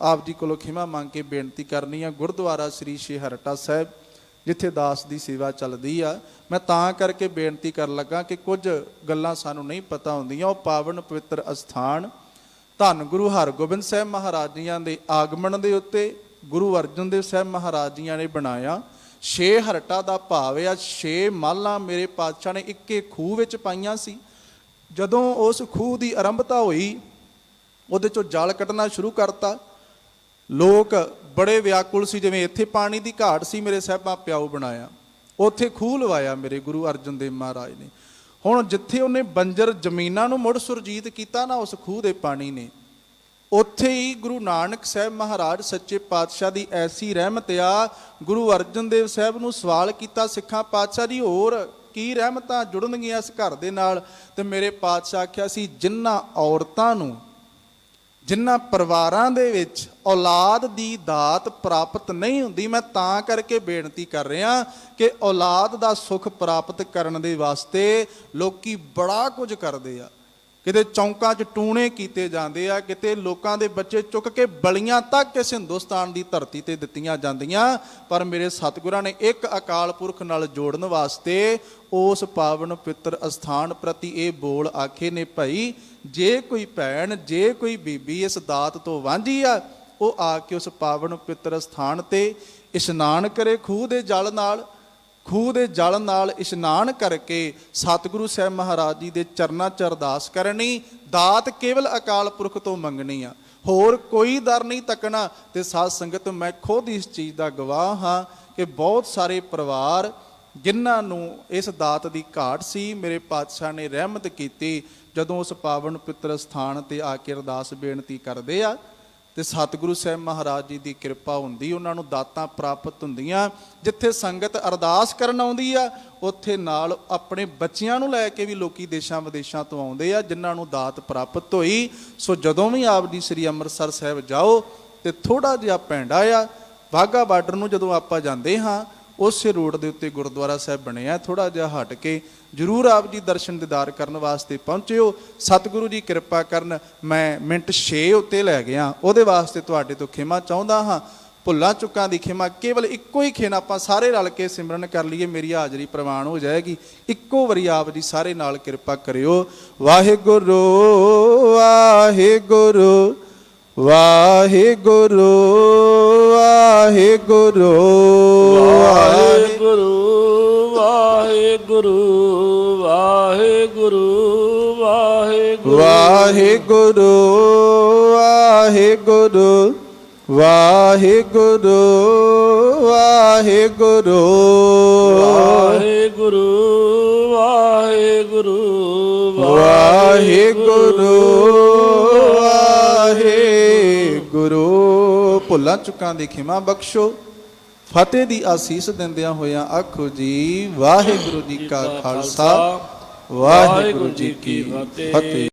ਆਪ ਜੀ ਕੋਲੋਂ ਖਿਮਾ ਮੰਗ ਕੇ ਬੇਨਤੀ ਕਰਨੀ ਆ। ਗੁਰਦੁਆਰਾ ਸ੍ਰੀ ਛੇਹਰਟਾ ਸਾਹਿਬ ਜਿੱਥੇ ਦਾਸ ਦੀ ਸੇਵਾ ਚੱਲਦੀ ਆ, ਮੈਂ ਤਾਂ ਕਰਕੇ ਬੇਨਤੀ ਕਰਨ ਲੱਗਾ ਕਿ ਕੁਝ ਗੱਲਾਂ ਸਾਨੂੰ ਨਹੀਂ ਪਤਾ ਹੁੰਦੀਆਂ। ਉਹ ਪਾਵਨ ਪਵਿੱਤਰ ਅਸਥਾਨ ਧੰਨ ਗੁਰੂ ਹਰਗੋਬਿੰਦ ਸਾਹਿਬ ਮਹਾਰਾਜ ਜੀਆਂ ਦੇ ਆਗਮਨ ਦੇ ਉੱਤੇ ਗੁਰੂ ਅਰਜਨ ਦੇਵ ਸਾਹਿਬ ਮਹਾਰਾਜ ਜੀਆਂ ਨੇ ਬਣਾਇਆ। ਛੇਹਰਟਾ ਦਾ ਭਾਵ ਆ 6 ਮਾਲਾਂ ਮੇਰੇ ਪਾਤਸ਼ਾਹ ਨੇ ਇੱਕੇ ਖੂਹ ਵਿੱਚ ਪਾਈਆਂ ਸੀ। ਜਦੋਂ ਉਸ ਖੂਹ ਦੀ ਆਰੰਭਤਾ ਹੋਈ, ਉਹਦੇ ਚੋਂ ਜਲ ਕੱਢਣਾ ਸ਼ੁਰੂ ਕਰਤਾ। ਲੋਕ ਬੜੇ ਵਿਆਕੁਲ ਸੀ, ਜਿਵੇਂ ਇੱਥੇ ਪਾਣੀ ਦੀ ਘਾਟ ਸੀ, ਮੇਰੇ ਸਾਹਿਬਾਂ ਪਿਆਉ ਬਣਾਇਆ, ਉੱਥੇ ਖੂਹ ਲਵਾਇਆ ਮੇਰੇ ਗੁਰੂ ਅਰਜਨ ਦੇਵ ਮਹਾਰਾਜ ਨੇ। ਹੁਣ ਜਿੱਥੇ ਉਹਨੇ ਬੰਜਰ ਜ਼ਮੀਨਾਂ ਨੂੰ ਮੁੜ ਸੁਰਜੀਤ ਕੀਤਾ ਨਾ ਉਸ ਖੂਹ ਦੇ ਪਾਣੀ ਨੇ, ਉੱਥੇ ਹੀ ਗੁਰੂ ਨਾਨਕ ਸਾਹਿਬ ਮਹਾਰਾਜ ਸੱਚੇ ਪਾਤਸ਼ਾਹ ਦੀ ਐਸੀ ਰਹਿਮਤ ਆ। ਗੁਰੂ ਅਰਜਨ ਦੇਵ ਸਾਹਿਬ ਨੂੰ ਸਵਾਲ ਕੀਤਾ ਸਿੱਖਾਂ ਪਾਤਸ਼ਾਹ ਜੀ ਹੋਰ ਕੀ ਰਹਿਮਤਾਂ ਜੁੜਨਗੀਆਂ ਇਸ ਘਰ ਦੇ ਨਾਲ? ਤੇ ਮੇਰੇ ਪਾਤਸ਼ਾਹ ਆਖਿਆ ਸੀ ਜਿਨ੍ਹਾਂ ਔਰਤਾਂ ਨੂੰ, ਜਿਨ੍ਹਾਂ ਪਰਿਵਾਰਾਂ ਦੇ ਵਿੱਚ ਔਲਾਦ ਦੀ ਦਾਤ ਪ੍ਰਾਪਤ ਨਹੀਂ ਹੁੰਦੀ, ਮੈਂ ਤਾਂ ਕਰਕੇ ਬੇਨਤੀ ਕਰ ਰਿਹਾ ਕਿ ਔਲਾਦ ਦਾ ਸੁੱਖ ਪ੍ਰਾਪਤ ਕਰਨ ਦੇ ਵਾਸਤੇ ਲੋਕੀ ਬੜਾ ਕੁਝ ਕਰਦੇ ਆ। ਕਿਤੇ ਚੌਂਕਾਂ 'ਚ ਟੂਣੇ ਕੀਤੇ ਜਾਂਦੇ ਆ, ਕਿਤੇ ਲੋਕਾਂ ਦੇ ਬੱਚੇ ਚੁੱਕ ਕੇ ਬਲੀਆਂ ਤੱਕ ਇਸ ਹਿੰਦੁਸਤਾਨ ਦੀ ਧਰਤੀ ਤੇ ਦਿੱਤੀਆਂ ਜਾਂਦੀਆਂ। ਪਰ ਮੇਰੇ ਸਤਿਗੁਰਾਂ ਨੇ ਇੱਕ ਅਕਾਲ ਪੁਰਖ ਨਾਲ ਜੋੜਨ ਵਾਸਤੇ ਉਸ ਪਾਵਨ ਪਵਿੱਤਰ ਅਸਥਾਨ ਪ੍ਰਤੀ ਇਹ ਬੋਲ ਆਖੇ ਨੇ, ਭਾਈ ਜੇ ਕੋਈ ਭੈਣ, ਜੇ ਕੋਈ ਬੀਬੀ ਇਸ ਦਾਤ ਤੋਂ ਵਾਂਝੀ ਆ, ਉਹ ਆ ਕੇ ਉਸ ਪਾਵਨ ਪਵਿੱਤਰ ਅਸਥਾਨ ਤੇ ਇਸ਼ਨਾਨ ਕਰੇ ਖੂਹ ਦੇ ਜਲ ਨਾਲ। ਖੂਹ ਦੇ ਜਲ ਨਾਲ ਇਸ਼ਨਾਨ ਕਰਕੇ ਸਤਿਗੁਰੂ ਸਾਹਿਬ ਮਹਾਰਾਜ ਜੀ ਦੇ ਚਰਨਾਂ 'ਚ ਅਰਦਾਸ ਕਰਨੀ। ਦਾਤ ਕੇਵਲ ਅਕਾਲ ਪੁਰਖ ਤੋਂ ਮੰਗਣੀ ਆ, ਹੋਰ ਕੋਈ ਦਰ ਨਹੀਂ ਤੱਕਣਾ। ਤੇ ਸਾਧ ਸੰਗਤ ਮੈਂ ਖੁਦ ਇਸ ਚੀਜ਼ ਦਾ ਗਵਾਹ ਹਾਂ ਕਿ ਬਹੁਤ ਸਾਰੇ ਪਰਿਵਾਰ ਜਿਨ੍ਹਾਂ ਨੂੰ ਇਸ ਦਾਤ ਦੀ ਘਾਟ ਸੀ, ਮੇਰੇ ਪਾਤਸ਼ਾਹ ਨੇ ਰਹਿਮਤ ਕੀਤੀ। ਜਦੋਂ ਉਸ ਪਾਵਨ ਪਵਿੱਤਰ ਸਥਾਨ ਤੇ ਆ ਕੇ ਅਰਦਾਸ ਬੇਨਤੀ ਕਰਦੇ ਆ ਤੇ ਸਤਿਗੁਰੂ ਸਾਹਿਬ ਮਹਾਰਾਜ ਜੀ ਦੀ ਕਿਰਪਾ ਹੁੰਦੀ, ਉਹਨਾਂ ਨੂੰ ਦਾਤਾਂ ਪ੍ਰਾਪਤ ਹੁੰਦੀਆਂ। ਜਿੱਥੇ ਸੰਗਤ ਅਰਦਾਸ ਕਰਨ ਆਉਂਦੀ ਆ, ਉੱਥੇ ਨਾਲ ਆਪਣੇ ਬੱਚਿਆਂ ਨੂੰ ਲੈ ਕੇ ਵੀ ਲੋਕੀ ਦੇਸ਼ਾਂ ਵਿਦੇਸ਼ਾਂ ਤੋਂ ਆਉਂਦੇ ਆ, ਜਿਨ੍ਹਾਂ ਨੂੰ ਦਾਤ ਪ੍ਰਾਪਤ ਹੋਈ। ਸੋ ਜਦੋਂ ਵੀ ਆਪ ਜੀ ਸ੍ਰੀ ਅੰਮ੍ਰਿਤਸਰ ਸਾਹਿਬ ਜਾਓ ਤੇ ਥੋੜਾ ਜਿਹਾ ਪੈਂਡਾ ਆ ਵਾਹਗਾ ਬਾਰਡਰ ਨੂੰ, ਜਦੋਂ ਆਪਾਂ ਜਾਂਦੇ ਹਾਂ ਉਸੇ ਰੋਡ ਦੇ ਉੱਤੇ ਗੁਰਦੁਆਰਾ ਸਾਹਿਬ ਬਣਿਆ, ਥੋੜਾ ਜਿਹਾ ਹਟ ਕੇ ਜ਼ਰੂਰ ਆਪ ਜੀ ਦਰਸ਼ਨ ਦੀਦਾਰ ਕਰਨ ਵਾਸਤੇ ਪਹੁੰਚਿਓ। ਸਤਿਗੁਰੂ ਜੀ ਕਿਰਪਾ ਕਰਨ। ਮੈਂ ਮਿੰਟ 6 ਉੱਤੇ ਲੈ ਗਿਆ, ਉਹਦੇ ਵਾਸਤੇ ਤੁਹਾਡੇ ਤੋਂ ਖਿਮਾ ਚਾਹੁੰਦਾ ਹਾਂ। ਭੁੱਲਾਂ ਚੁੱਕਾਂ ਦੀ ਖਿਮਾ, ਕੇਵਲ ਇੱਕੋ ਹੀ ਖਿਣ ਆਪਾਂ ਸਾਰੇ ਰਲ ਕੇ ਸਿਮਰਨ ਕਰ ਲਈਏ, ਮੇਰੀ ਹਾਜ਼ਰੀ ਪ੍ਰਵਾਨ ਹੋ ਜਾਏਗੀ। ਇੱਕੋ ਵਾਰੀ ਆਪ ਜੀ ਸਾਰੇ ਨਾਲ ਕਿਰਪਾ ਕਰਿਓ। ਵਾਹਿਗੁਰੂ ਵਾਹਿਗੁਰੂ ਵਾਹਿਗੁਰੂ ਵਾਹਿਗੁਰੂ ਵਾਹਿਗੁਰੂ ਵਾਹਿਗੁਰੂ ਵਾਹਿਗੁਰੂ ਵਾਹਿਗੁਰੂ ਵਾਹਿਗੁਰੂ ਵਾਹਿਗੁਰੂ ਵਾਹਿਗੁਰੂ ਵਾਹਿਗੁਰੂ ਵਾਹਿਗੁਰੂ ਵਾਹਿਗੁਰੂ ਵਾਹਿਗੁਰੂ ਵਾਹਿਗੁਰੂ। ਭੁੱਲਾਂ ਚੁੱਕਾਂ ਦੀ ਖਿਮਾ ਬਖਸ਼ੋ। ਫਤਿਹ ਦੀ ਆਸੀਸ ਦਿੰਦਿਆਂ ਹੋਇਆਂ ਆਖੋ ਜੀ ਵਾਹਿਗੁਰੂ ਜੀ ਕਾ ਖਾਲਸਾ, ਵਾਹਿਗੁਰੂ ਜੀ ਕੀ ਫਤਿਹ।